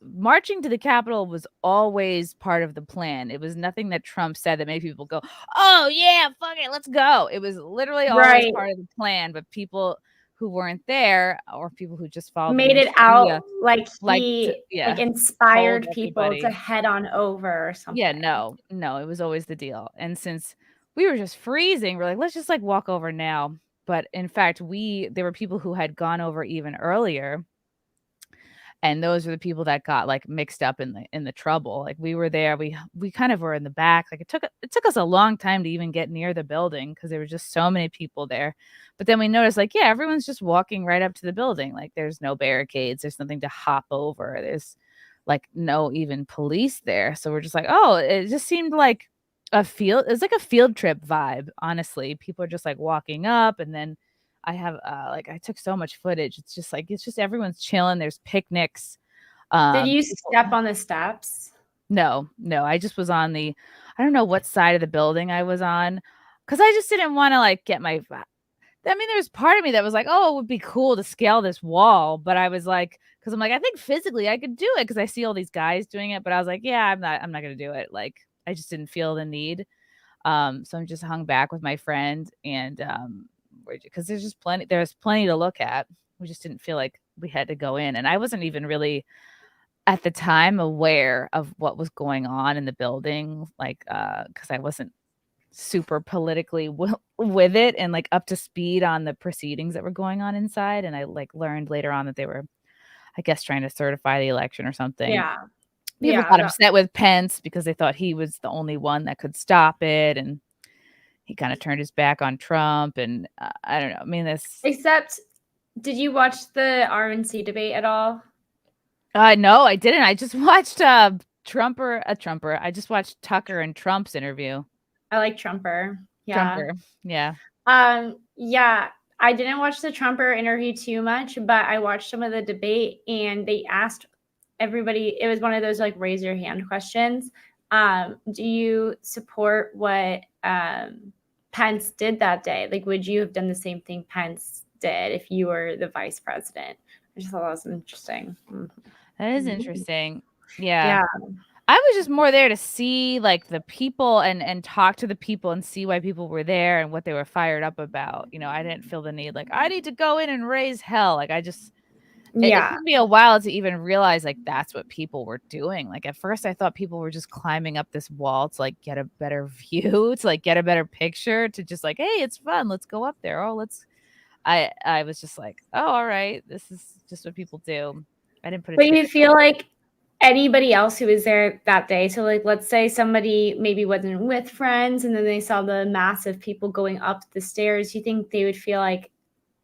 C: marching to the Capitol was always part of the plan. It was nothing that Trump said that made people go, oh yeah, fuck it, let's go. It was literally always
A: Right.
C: part of the plan, but people who weren't there or people who just followed the
A: Made it
C: mainstream
A: out
C: media,
A: like
C: like
A: he
C: yeah,
A: inspired
C: told
A: people to
C: everybody.
A: head on over or something.
C: Yeah, no, it was always the deal. And since we were just freezing, we're like, let's just like walk over now. But in fact, there were people who had gone over even earlier. And those are the people that got like mixed up in the trouble. Like we were there, we kind of were in the back. Like it took us a long time to even get near the building because there were just so many people there. But then we noticed like, yeah, everyone's just walking right up to the building. Like there's no barricades, there's nothing to hop over. There's like no even police there. So we're just like, oh, it just seemed like it's like a field trip vibe, honestly. People are just like walking up, and then I took so much footage. It's just everyone's chilling. There's picnics.
A: Did you
C: People,
A: step on the steps?
C: no, I just was on I don't know what side of the building I was on, because I just didn't want to like get my. I mean, there's part of me that was like, oh, it would be cool to scale this wall, but I was like, because I'm like, I think physically I could do it because I see all these guys doing it, but I was like, yeah, I'm not gonna do it. Like, I just didn't feel the need. So I'm just hung back with my friend, and because there's plenty to look at. We just didn't feel like we had to go in, and I wasn't even really at the time aware of what was going on in the building, like because I wasn't super politically with it and like up to speed on the proceedings that were going on inside. And I like learned later on that they were, I guess, trying to certify the election or something.
A: Yeah.
C: People got upset with Pence because they thought he was the only one that could stop it, and he kind of turned his back on Trump. And I don't know. I mean,
A: Except, did you watch the RNC debate at all?
C: No, I didn't. I just watched Trumper. I just watched Tucker and Trump's interview.
A: I like Trumper. Yeah.
C: Trumper. Yeah.
A: Yeah. I didn't watch the Trumper interview too much, but I watched some of the debate, and they asked everybody. It was one of those like raise your hand questions. Do you support what Pence did that day? Like, would you have done the same thing Pence did if you were the vice president? I just thought that was interesting.
C: That is interesting. Yeah.
A: Yeah.
C: I was just more there to see like the people and talk to the people and see why people were there and what they were fired up about. You know, I didn't feel the need like I need to go in and raise hell. Like it took me a while to even realize like that's what people were doing. Like at first I thought people were just climbing up this wall to like get a better view, to like get a better picture, to just like, hey, it's fun, let's go up there. I was just like, oh, all right, this is just what people do. I didn't put it.
A: But you feel like anybody else who was there that day, so like let's say somebody maybe wasn't with friends and then they saw the mass of people going up the stairs, you think they would feel like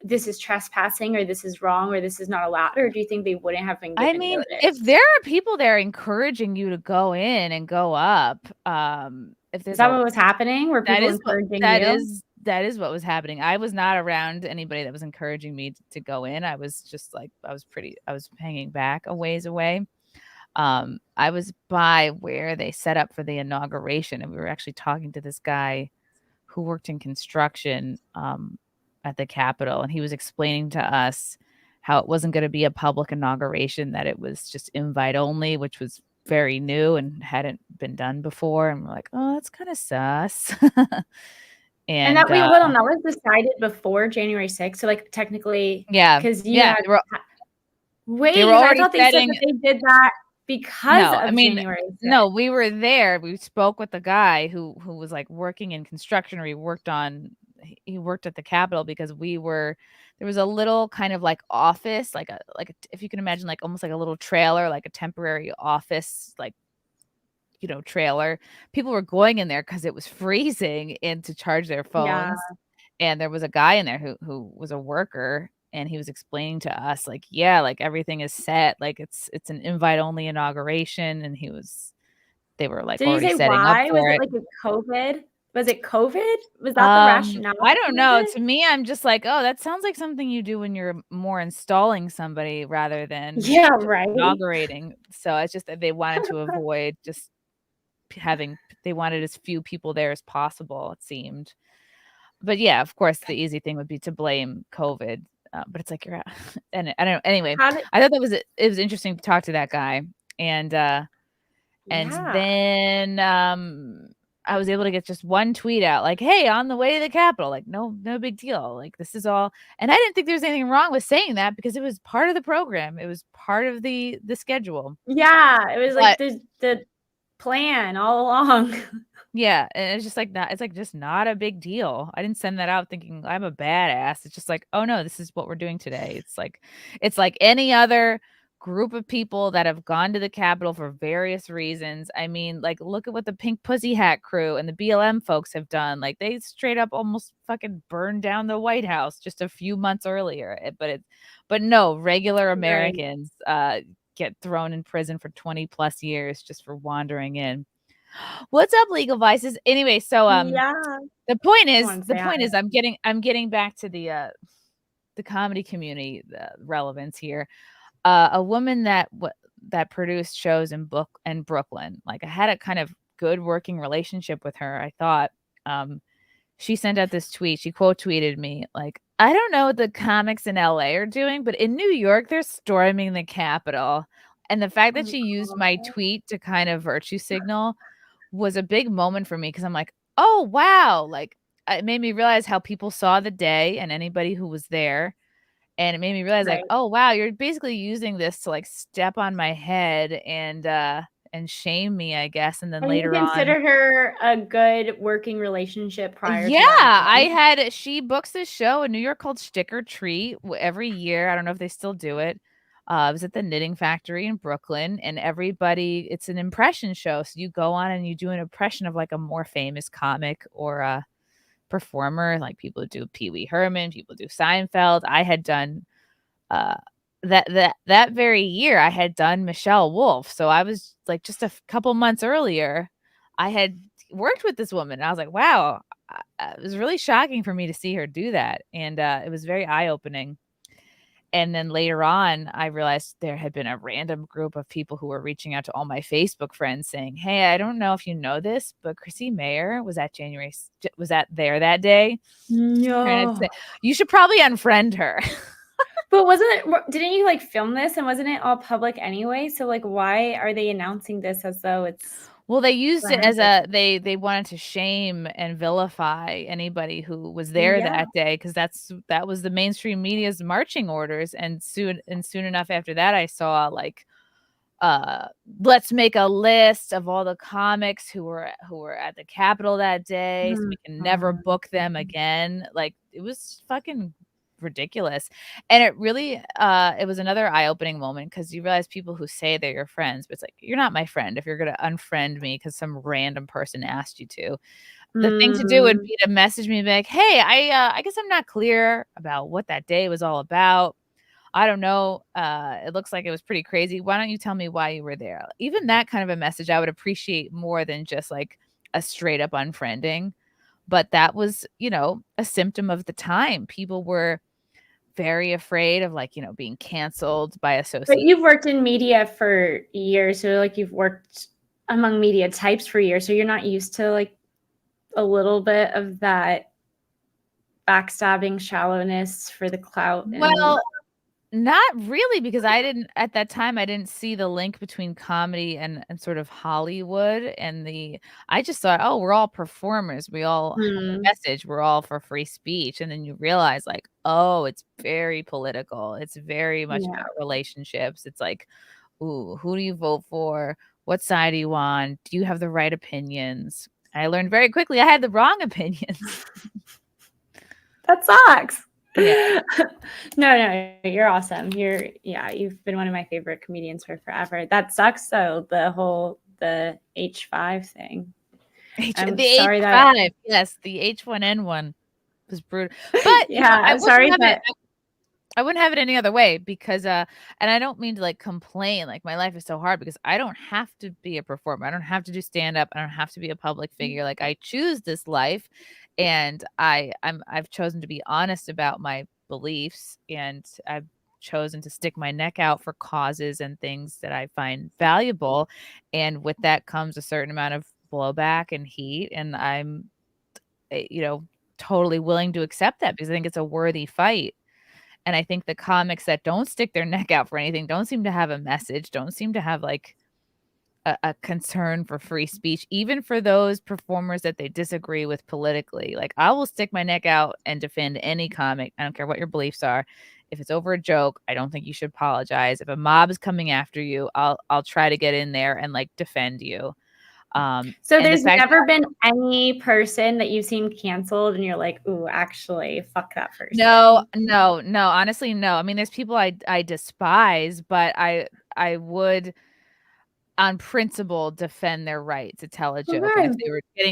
A: this is trespassing or this is wrong or this is not allowed, or do you think they wouldn't have been given
C: I mean,
A: notice?
C: if there are people there encouraging you to go in and go up, if
A: Is
C: there's
A: that what was happening? Were
C: that
A: people
C: is what
A: encouraging you?
C: that is what was happening. I was not around anybody that was encouraging me to go in. I was just like I was hanging back a ways away. I was by where they set up for the inauguration, and we were actually talking to this guy who worked in construction at the Capitol, and he was explaining to us how it wasn't going to be a public inauguration, that it was just invite only, which was very new and hadn't been done before. And we're like, oh, that's kind of sus.
A: And that, wait, hold on, that was decided before January 6th. So like technically,
C: yeah,
A: because you
C: yeah,
A: had,
C: they were
A: wait,
C: were
A: 'cause I
C: already
A: thought they said
C: setting.
A: that they did that because
C: No,
A: of
C: I mean,
A: January 6th.
C: no, we were there. We spoke with the guy who was like working in construction, or he worked at the Capitol, because there was a little kind of like office, if you can imagine, like almost like a little trailer, like a temporary office, like, trailer. People were going in there because it was freezing and to charge their
A: Yeah.
C: phones. And there was a guy in there who was a worker, and he was explaining to us, like, yeah, like everything is set, like it's an invite only inauguration, and they were like
A: Did he
C: already
A: say
C: setting up
A: why? Was
C: for
A: it
C: it.
A: like a COVID? Was it COVID? Was that the rationale
C: I don't
A: behind
C: know.
A: it?
C: To me, I'm just like, oh, that sounds like something you do when you're more installing somebody rather than
A: Yeah,
C: just
A: right.
C: inaugurating. So it's just that they wanted to avoid just they wanted as few people there as possible, it seemed. But yeah, of course, the easy thing would be to blame COVID. But it's like you're out. And I don't know. Anyway,
A: How did,
C: I thought it was interesting to talk to that guy. And
A: yeah.
C: then I was able to get just one tweet out, like, hey, on the way to the Capitol, like, no big deal. Like, this is all. And I didn't think there was anything wrong with saying that, because it was part of the program. It was part of the schedule.
A: Yeah, it was like
C: But
A: the plan all along.
C: yeah, and it's just like it's like just not a big deal. I didn't send that out thinking I'm a badass. It's just like, oh no, this is what we're doing today. It's like any other group of people that have gone to the Capitol for various reasons. I mean, like, look at what the Pink Pussy Hat crew and the BLM folks have done. Like, they straight up almost fucking burned down the White House just a few months earlier. But no, regular Americans get thrown in prison for 20 plus years just for wandering in. What's up, Legal Vices? Anyway, so
A: Yeah.
C: the point
A: on,
C: is I'm getting back to the comedy community relevance here. A woman that produced shows in Brooklyn. Like, I had a kind of good working relationship with her, I thought. She sent out this tweet. She quote tweeted me, like, I don't know what the comics in LA are doing, but in New York, they're storming the Capitol. And the fact that she used my tweet to kind of virtue signal was a big moment for me, because I'm like, oh, wow. Like, it made me realize how people saw the day and anybody who was there. And it made me realize, like, oh, wow, you're basically using this to like step on my head and shame me, I guess. And then later
A: you consider her a good working relationship prior to that?
C: She books this show in New York called Stick or Treat every year. I don't know if they still do it. It was at the Knitting Factory in Brooklyn, and it's an impression show. So you go on and you do an impression of like a more famous comic or a performer. Like, people do Pee Wee Herman, people do Seinfeld. I had done that very year, I had done Michelle Wolf. So I was like, just a couple months earlier, I had worked with this woman. And I was like, wow, it was really shocking for me to see her do that. And it was very eye-opening. And then later on, I realized there had been a random group of people who were reaching out to all my Facebook friends saying, hey, I don't know if you know this, but Chrissie Mayr was there that day.
A: No.
C: You should probably unfriend her.
A: But didn't you like film this, and wasn't it all public anyway? So like, why are they announcing this as though it's...
C: Well, they used it as they wanted to shame and vilify anybody who was there that day, because that was the mainstream media's marching orders. And soon enough after that, I saw like, let's make a list of all the comics who were at the Capitol that day, so we can never book them again. Like, it was fucking ridiculous. And it really it was another eye-opening moment, because you realize people who say they're your friends, but it's like, you're not my friend if you're gonna unfriend me because some random person asked you to. The thing to do would be to message me and be like, hey, I guess I'm not clear about what that day was all about. I don't know. It looks like it was pretty crazy. Why don't you tell me why you were there? Even that kind of a message I would appreciate more than just like a straight up unfriending. But that was, a symptom of the time. People were very afraid of like, being canceled by
A: But
C: association.
A: you've worked in media for years, so like you've worked among media types for years, so you're not used to like a little bit of that backstabbing shallowness for the clout.
C: Well, not really, because at that time, I didn't see the link between comedy and sort of Hollywood I just thought, oh, we're all performers. We all have a message. We're all for free speech. And then you realize like, oh, it's very political. It's very much about relationships. It's like, ooh, who do you vote for? What side do you want? Do you have the right opinions? I learned very quickly I had the wrong opinions.
A: That sucks.
C: Yeah.
A: No, you're awesome. You've been one of my favorite comedians for forever. That sucks though, the H5 thing. I'm sorry
C: H5, yes, the H1N1 was brutal. But
A: I'm sorry that
C: I wouldn't have it any other way because and I don't mean to like complain, like my life is so hard because I don't have to be a performer. I don't have to do stand up. I don't have to be a public figure. Like I choose this life and I've chosen to be honest about my beliefs, and I've chosen to stick my neck out for causes and things that I find valuable, and with that comes a certain amount of blowback and heat, and I'm totally willing to accept that because I think it's a worthy fight. And I think the comics that don't stick their neck out for anything don't seem to have a message, don't seem to have like a concern for free speech, even for those performers that they disagree with politically. Like I will stick my neck out and defend any comic. I don't care what your beliefs are. If it's over a joke, I don't think you should apologize. If a mob is coming after you, I'll try to get in there and like defend you.
A: So there's never been any person that you've seen canceled and you're like, ooh, actually, fuck that person.
C: No. Honestly, no. I mean, there's people I despise, but I would on principle defend their right to tell a joke.
A: Okay.
C: And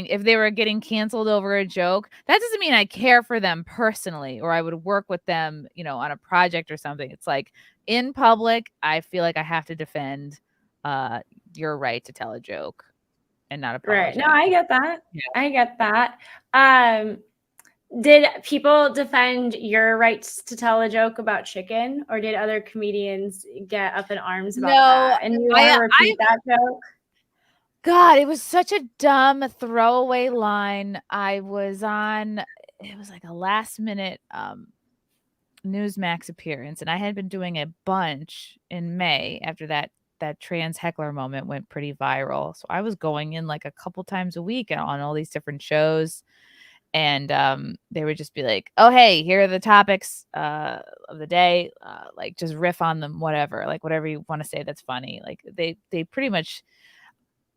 C: if they were getting canceled over a joke, that doesn't mean I care for them personally or I would work with them, on a project or something. It's like in public, I feel like I have to defend your right to tell a joke and not apologize.
A: Right. No, I get that.
C: Yeah.
A: I get that. Did people defend your rights to tell a joke about chicken, or did other comedians get up in arms about that? And you want to repeat that joke?
C: God, it was such a dumb throwaway line. I was on, it was like a last minute Newsmax appearance, and I had been doing a bunch in May after that trans heckler moment went pretty viral. So I was going in like a couple times a week on all these different shows. And they would just be like, oh, hey, here are the topics of the day. Like, just riff on them, whatever. Like, whatever you want to say that's funny. Like, they pretty much,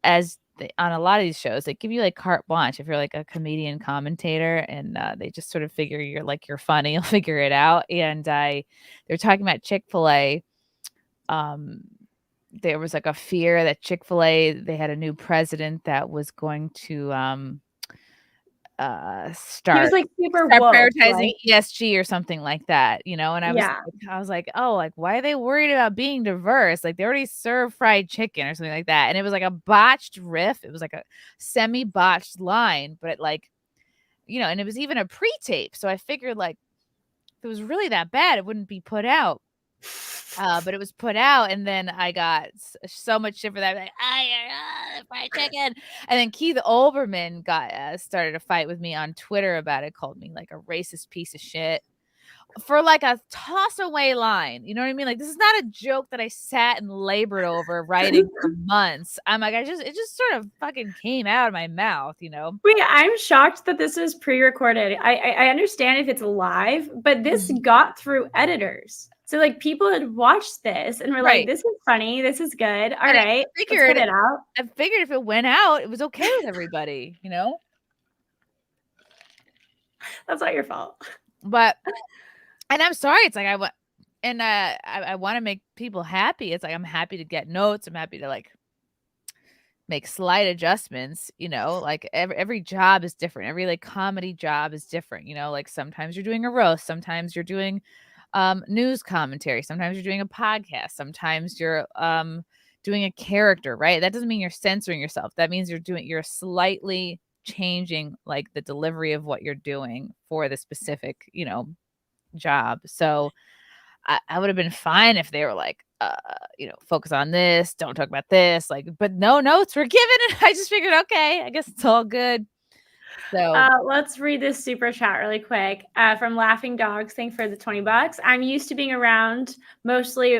C: on a lot of these shows, they give you, like, carte blanche if you're, like, a comedian commentator. And they just sort of figure you're funny. You'll figure it out. And they're talking about Chick-fil-A. There was, like, a fear that Chick-fil-A, they had a new president that was going to start prioritizing ESG or something like that, and I was like, oh, like why are they worried about being diverse? Like they already serve fried chicken or something like that. And it was like a botched riff. It was like a semi-botched line, but and it was even a pre-tape. So I figured like if it was really that bad, it wouldn't be put out. But it was put out, and then I got so much shit for that. Like, fried chicken. And then Keith Olbermann started a fight with me on Twitter about it, called me like a racist piece of shit for like a toss away line. You know what I mean? Like this is not a joke that I sat and labored over writing for months. I'm like, it just sort of fucking came out of my mouth,
A: Wait, I'm shocked that this is pre-recorded. I understand if it's live, but this got through editors. So like people had watched this and were like, this is funny. This is good. All right. Let's put it out.
C: I figured if it went out, it was okay with everybody,
A: That's not your fault.
C: But, and I'm sorry. It's like I want to make people happy. It's like, I'm happy to get notes. I'm happy to like make slight adjustments, like every job is different. Every like comedy job is different, like sometimes you're doing a roast, sometimes you're doing news commentary, sometimes you're doing a podcast, sometimes you're doing a character, right? That doesn't mean you're censoring yourself. That means you're slightly changing like the delivery of what you're doing for the specific, job. So I would have been fine if they were like, focus on this, don't talk about this, like, but no notes were given. And I just figured, okay, I guess it's all good. So
A: let's read this super chat really quick from Laughing Dogs. Thanks for the $20. I'm used to being around mostly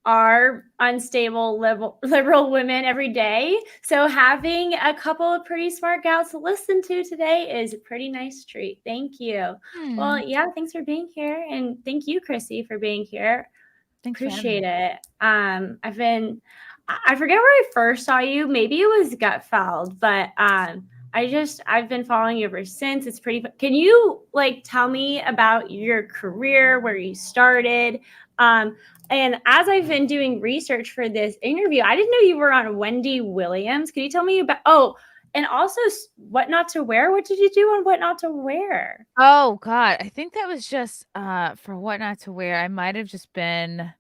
A: are unstable liberal women every day. So having a couple of pretty smart gals to listen to today is a pretty nice treat. Thank you. Well, yeah, thanks for being here. And thank you, Chrissie, for being here.
C: Thanks.
A: Appreciate it. I forget where I first saw you. Maybe it was Gutfeld, but I've been following you ever since. It's pretty fun. Can you like tell me about your career, where you started? And as I've been doing research for this interview, I didn't know you were on Wendy Williams. Can you tell me about, and also What Not to Wear? What did you do on What Not to Wear?
C: Oh God, I think that was just for What Not to Wear. I might have just been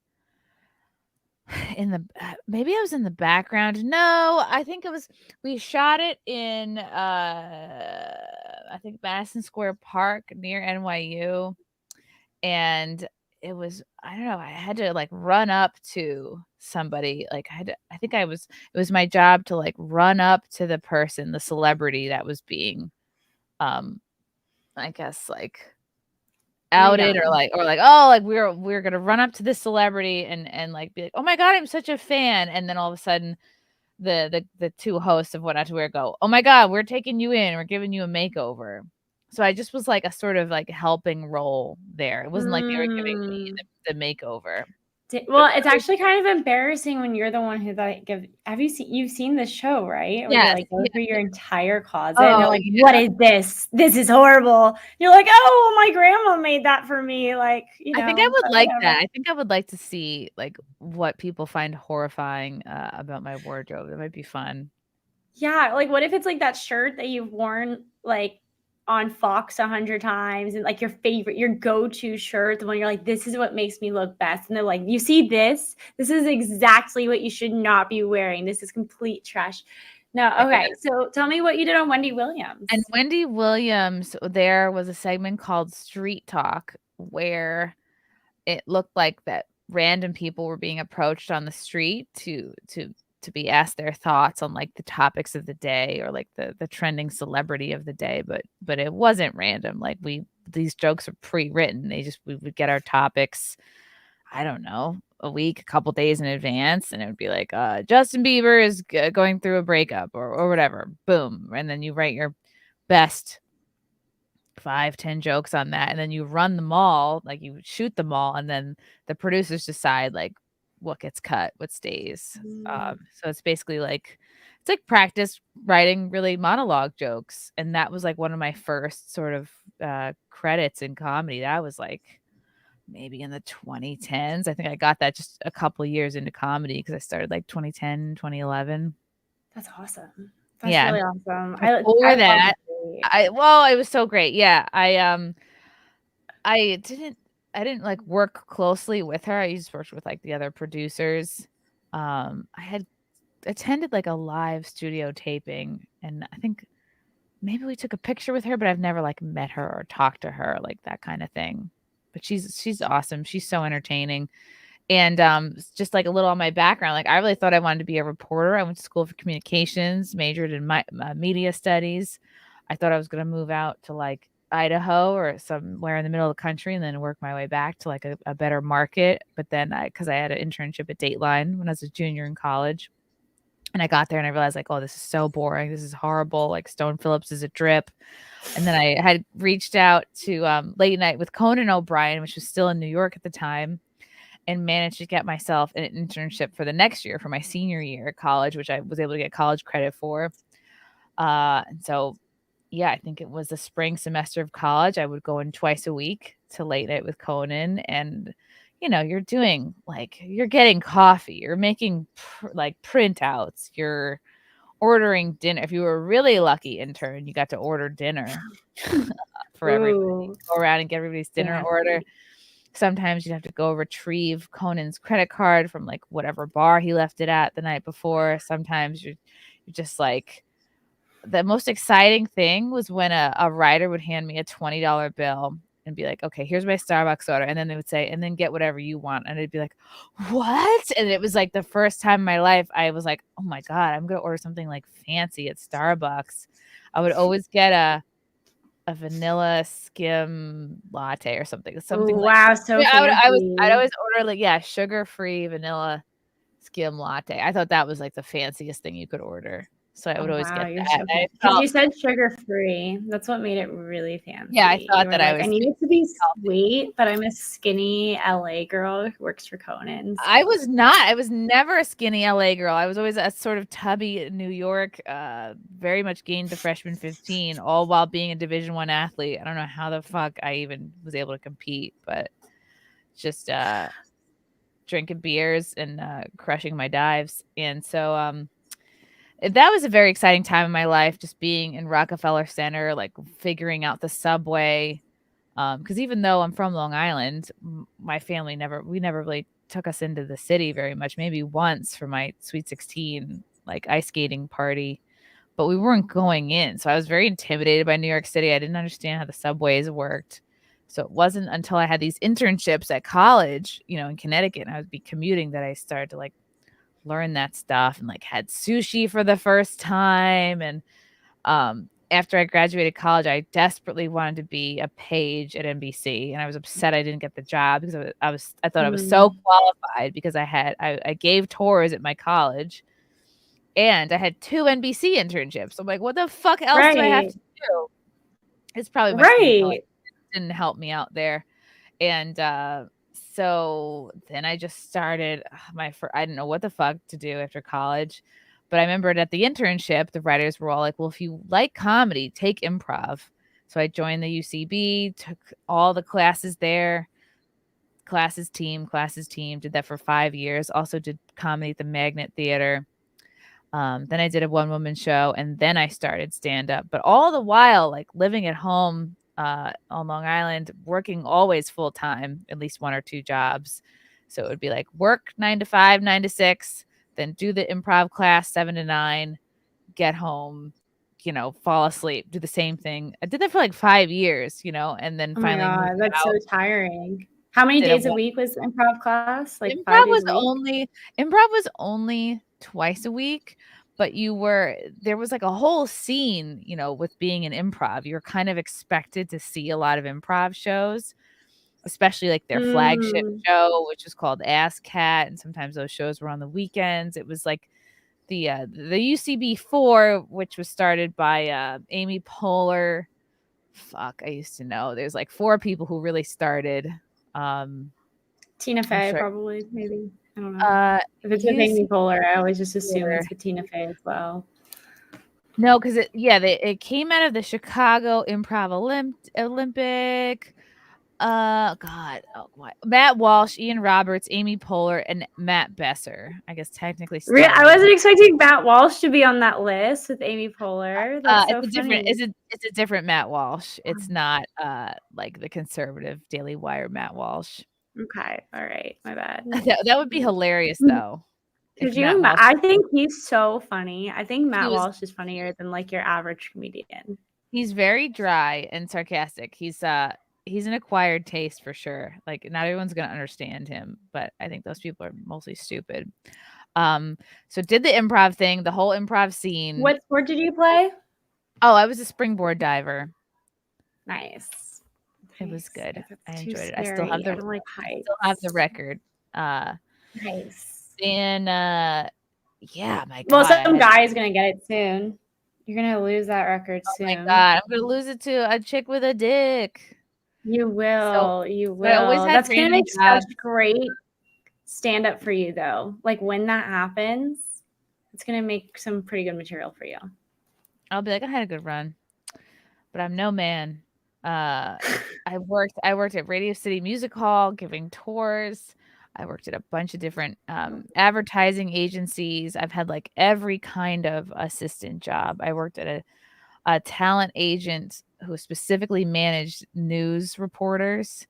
C: maybe I was in the background. No, I think we shot it in I think Madison Square Park near NYU, and it was, I don't know, I had to like run up to somebody, like it was my job to like run up to the person, the celebrity that was being I guess like outed, or like oh, like we're gonna run up to this celebrity and like be like, oh my God, I'm such a fan. And then all of a sudden the two hosts of What Not to Wear go, oh my God, we're taking you in, we're giving you a makeover. So I just was like a sort of like helping role there. It wasn't like they were giving me the makeover.
A: Well, it's actually kind of embarrassing when you're the one who like you've seen the show, right? Where you like go through your entire closet and they're like, what is this? This is horrible. And you're like, oh, my grandma made that for me. Like,
C: I think I would like that. I think I would like to see like what people find horrifying about my wardrobe. That might be fun.
A: Yeah, like what if it's like that shirt that you've worn like on Fox 100 times and like your go-to shirt, the one you're like, this is what makes me look best. And they're like, you see this is exactly what you should not be wearing. This is complete trash. No, okay. So tell me what you did on Wendy Williams.
C: And Wendy Williams, there was a segment called Street Talk where it looked like that random people were being approached on the street to be asked their thoughts on like the topics of the day or like the trending celebrity of the day, but it wasn't random. Like these jokes are pre-written. We would get our topics, I don't know, a couple days in advance, and it would be like Justin Bieber is going through a breakup or whatever. Boom. And then you write your best 5-10 jokes on that, and then you run them all, like you shoot them all, and then the producers decide like what gets cut, what stays. So it's basically like it's like practice writing really monologue jokes, and that was like one of my first sort of credits in comedy. That was like maybe in the 2010s. I think I got that just a couple years into comedy because I started like 2010, 2011.
A: That's awesome. That's really awesome.
C: Before that, it was so great. Yeah, I didn't like work closely with her. I just worked with like the other producers. I had attended like a live studio taping, and I think maybe we took a picture with her, but I've never like met her or talked to her, like that kind of thing. But she's awesome. She's so entertaining. And just like a little on my background, like I really thought I wanted to be a reporter. I went to school for communications, majored in media studies. I thought I was going to move out to like Idaho or somewhere in the middle of the country and then work my way back to like a better market. But then because I had an internship at Dateline when I was a junior in college, and I got there and I realized like, oh, this is so boring. This is horrible. Like Stone Phillips is a drip. And then I had reached out to Late Night with Conan O'Brien, which was still in New York at the time, and managed to get myself an internship for the next year, for my senior year at college, which I was able to get college credit for. And so, yeah, I think it was the spring semester of college. I would go in twice a week to Late Night with Conan. And, you're doing you're getting coffee, you're making printouts, you're ordering dinner. If you were a really lucky intern, you got to order dinner for everybody.
A: Ooh,
C: Go around and get everybody's dinner
A: fancy.
C: order. Sometimes you'd have to go retrieve Conan's credit card from whatever bar he left it at the night before. Sometimes you're just the most exciting thing was when a writer would hand me a $20 bill and be like, okay, here's my Starbucks order. And then they would say, and then get whatever you want. And it'd be like, what? And it was the first time in my life I was like, oh my God, I'm going to order something fancy at Starbucks. I would always get a vanilla skim latte or something.
A: Ooh, wow, so fancy.
C: I'd always order sugar-free vanilla skim latte. I thought that was the fanciest thing you could order. So I would always get that.
A: Because you said sugar-free. That's what made it really fancy.
C: Yeah, I thought that
A: I need it to be sweet, but I'm a skinny LA girl who works for Conan's.
C: I was not. I was never a skinny LA girl. I was always a sort of tubby New York, very much gained to freshman 15, all while being a Division I athlete. I don't know how the fuck I even was able to compete, but just drinking beers and crushing my dives. And so that was a very exciting time in my life, just being in Rockefeller Center, figuring out the subway. Because even though I'm from Long Island, my family never really took us into the city very much. Maybe once for my Sweet 16 ice skating party, but we weren't going in. So I was very intimidated by New York City. I didn't understand how the subways worked. So it wasn't until I had these internships at college, in Connecticut, and I would be commuting, that I started to learn that stuff, and had sushi for the first time. And after I graduated college, I desperately wanted to be a page at NBC, and I was upset I didn't get the job because I thought I was so qualified because I gave tours at my college, and I had 2 NBC internships. I'm like, what the fuck else do I have to do? It's probably my skin color didn't help me out there. And so then I just started I didn't know what the fuck to do after college. But I remembered at the internship, the writers were all like, well, if you like comedy, take improv. So I joined the UCB, took all the classes there, classes team, did that for 5 years. Also did comedy at the Magnet Theater. Then I did a one-woman show, and then I started stand-up. But all the while, living at home on Long Island, working always full-time, at least 1 or 2 jobs. So it would be work 9 to 5, 9 to 6, then do the improv class 7 to 9, get home, fall asleep, do the same thing. I did that for 5 years, and then finally.
A: Oh my God, that's so tiring. How many days a week was improv class?
C: Improv
A: 5 days
C: improv was only twice a week, but there was a whole scene, with being an improv. You're kind of expected to see a lot of improv shows, especially their flagship show, which is called Ass Cat. And sometimes those shows were on the weekends. It was the UCB 4, which was started by Amy Poehler. Fuck, I used to know. There's 4 people who really started.
A: Tina Fey, probably, maybe. I don't know. If it's with Amy Poehler, I always just assume it's with Tina Fey as well.
C: No, because it came out of the Chicago Improv Olympic. Matt Walsh, Ian Roberts, Amy Poehler, and Matt Besser. I guess technically.
A: I wasn't expecting Matt Walsh to be on that list with Amy Poehler. That's so funny.
C: It's a different Matt Walsh. It's not the conservative Daily Wire Matt Walsh.
A: Okay, all right, my bad.
C: That would be hilarious, though.
A: I think he's so funny. I think Matt Walsh is funnier than your average comedian.
C: He's very dry and sarcastic. He's an acquired taste for sure. Not everyone's gonna understand him, but I think those people are mostly stupid. So did the improv thing, the whole improv scene.
A: What sport did you play?
C: Oh, I was a springboard diver.
A: Nice.
C: It was good. I enjoyed it.
A: I still have the
C: record.
A: Nice.
C: And yeah, my God.
A: Well, some guy is gonna get it soon. You're gonna lose that record soon.
C: Oh my God, I'm gonna lose it to a chick with a dick.
A: You will. You will. That's gonna make such great stand up for you, though. When that happens, it's gonna make some pretty good material for you.
C: I'll be I had a good run, but I'm no man. I worked at Radio City Music Hall giving tours. I worked at a bunch of different advertising agencies. I've had like every kind of assistant job. I worked at a talent agent who specifically managed news reporters.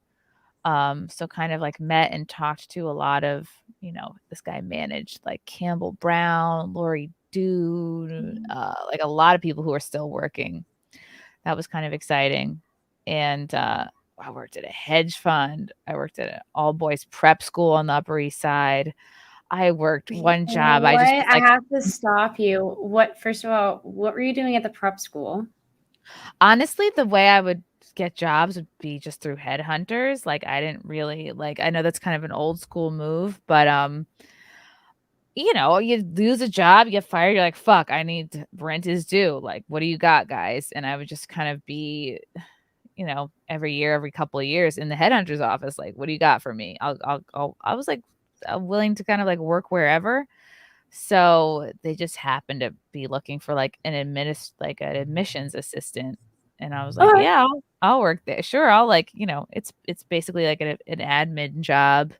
C: So kind of like met and talked to a lot of, this guy managed like Campbell Brown, Lori Doone, like a lot of people who are still working. That was kind of exciting. And I worked at a hedge fund. I worked at an all boys prep school on the Upper East Side. I worked one job. I just was
A: I
C: like,
A: have to stop you. First of all, what were you doing at the prep school?
C: honestly, the way I would get jobs would be just through headhunters. Like I didn't really I know that's kind of an old school move, but you lose a job, you get fired, you're like, fuck, rent is due. Like, what do you got, guys? And I would just kind of be, every year, every couple of years in the headhunter's office, like, what do you got for me? I was like willing to kind of like work wherever. So they just happened to be looking for like an admissions assistant. And I was like,
A: Okay.
C: yeah, I'll work there. Sure. I'll it's basically like an admin job.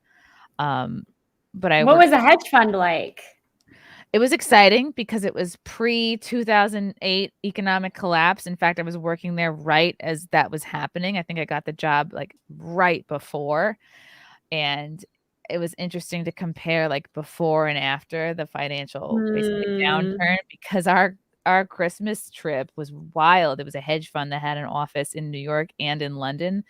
C: But
A: What was the hedge fund like?
C: it was exciting because it was pre-2008 economic collapse. In fact, I was working there right as that was happening. I think I got the job like right before. And it was interesting to compare like before and after the financial basically downturn, because our Christmas trip was wild. It was a hedge fund that had an office in New York and in London.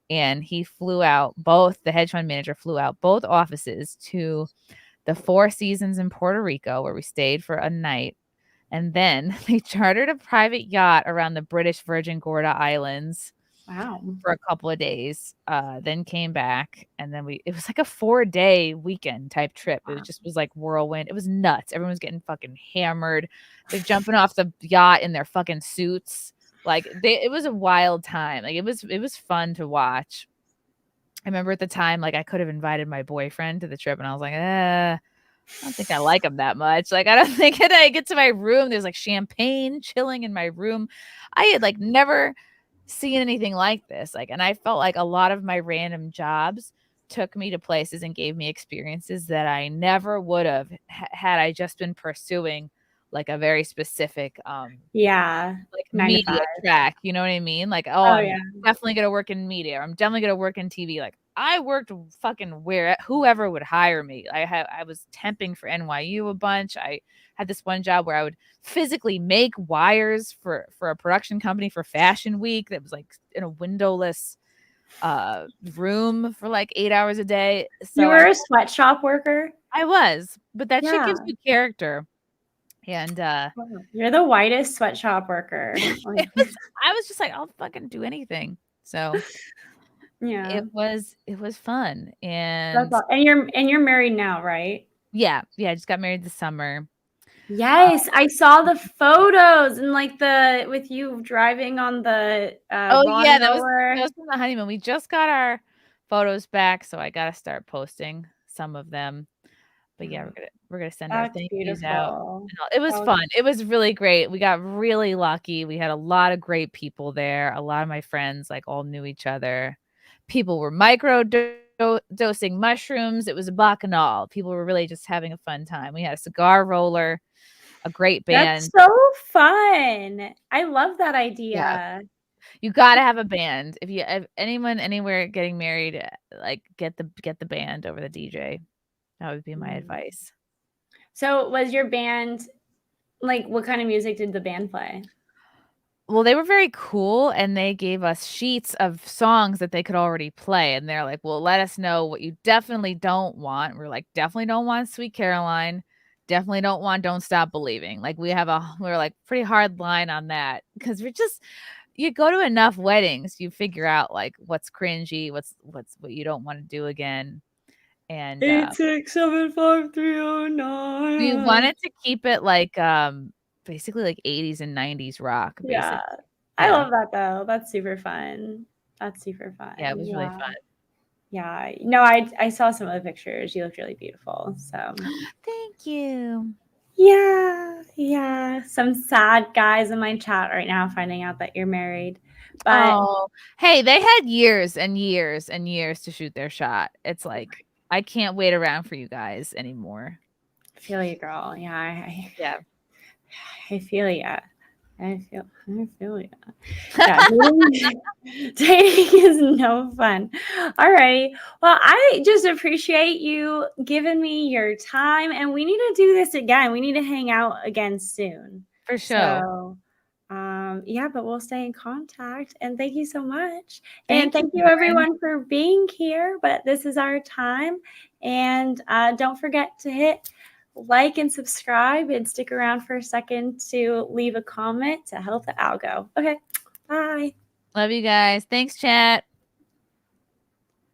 C: And the hedge fund manager flew out both offices to the Four Seasons in Puerto Rico, where we stayed for a night. And then they chartered a private yacht around the British Virgin Gorda Islands.
A: Wow.
C: For a couple of days, then came back, and then it was like a 4-day weekend type trip. It was like whirlwind. It was nuts. Everyone was getting fucking hammered. They're jumping off the yacht in their fucking suits. Like it was a wild time. Like it was fun to watch. I remember at the time, like I could have invited my boyfriend to the trip, and I was like, I don't think I like him that much. Like, I don't think I get to my room, there's like champagne chilling in my room. I had like never seen anything like this. Like, and I felt like a lot of my random jobs took me to places and gave me experiences that I never would have had I just been pursuing like a very specific like media track. You know what I mean? Like, I'm definitely gonna work in media, or I'm definitely gonna work in TV. Like I worked fucking whoever would hire me. I was temping for NYU a bunch. I had this one job where I would physically make wires for a production company for Fashion Week that was like in a windowless room for like 8 hours a day. So
A: you were a sweatshop worker?
C: I was, but that shit gives you character. And
A: you're the whitest sweatshop worker.
C: I was just like, I'll fucking do anything. So
A: yeah,
C: it was fun. And
A: you're married now, right?
C: Yeah, I just got married this summer.
A: Yes, I saw the photos and like with you driving on the
C: that was from the honeymoon. We just got our photos back, so I gotta start posting some of them. But yeah, we're gonna send our thank yous out. It was fun. It was really great. We got really lucky. We had a lot of great people there. A lot of my friends like all knew each other. People were dosing mushrooms. It was a bacchanal. People were really just having a fun time. We had a cigar roller, a great band.
A: That's so fun. I love that idea.
C: Yeah. You gotta have a band. If anyone anywhere getting married, like get the band over the DJ. That would be my advice.
A: So was your band, like, what kind of music did the band play?
C: Well, they were very cool, and they gave us sheets of songs that they could already play. And they're like, well, let us know what you definitely don't want. We're like, definitely don't want Sweet Caroline. Definitely don't want Don't Stop Believing. Like we're like pretty hard line on that, because you go to enough weddings, you figure out like what's cringy, what you don't want to do again. And
A: 8675309.
C: we wanted to keep it like basically like 80s and 90s rock. Basically.
A: Yeah. I love that though. That's super fun. Yeah,
C: it was really fun.
A: Yeah. No, I saw some of the pictures. You looked really beautiful. So
C: thank you.
A: Yeah. Some sad guys in my chat right now finding out that you're married. But
C: Oh, hey, they had years and years and years to shoot their shot. It's like I can't wait around for you guys anymore.
A: I feel you, girl. Yeah,
C: Yeah.
A: I feel ya. I feel ya. Yeah, dating is no fun. All right. Well, I just appreciate you giving me your time, and we need to do this again. We need to hang out again soon.
C: For sure.
A: So, yeah, but we'll stay in contact. And thank you so much.
C: Thank
A: And thank
C: you,
A: you,
C: Lauren.
A: everyone, for being here. But this is our time. And don't forget to hit like and subscribe and stick around for a second to leave a comment to help the algo. Okay. Bye.
C: Love you guys. Thanks, chat.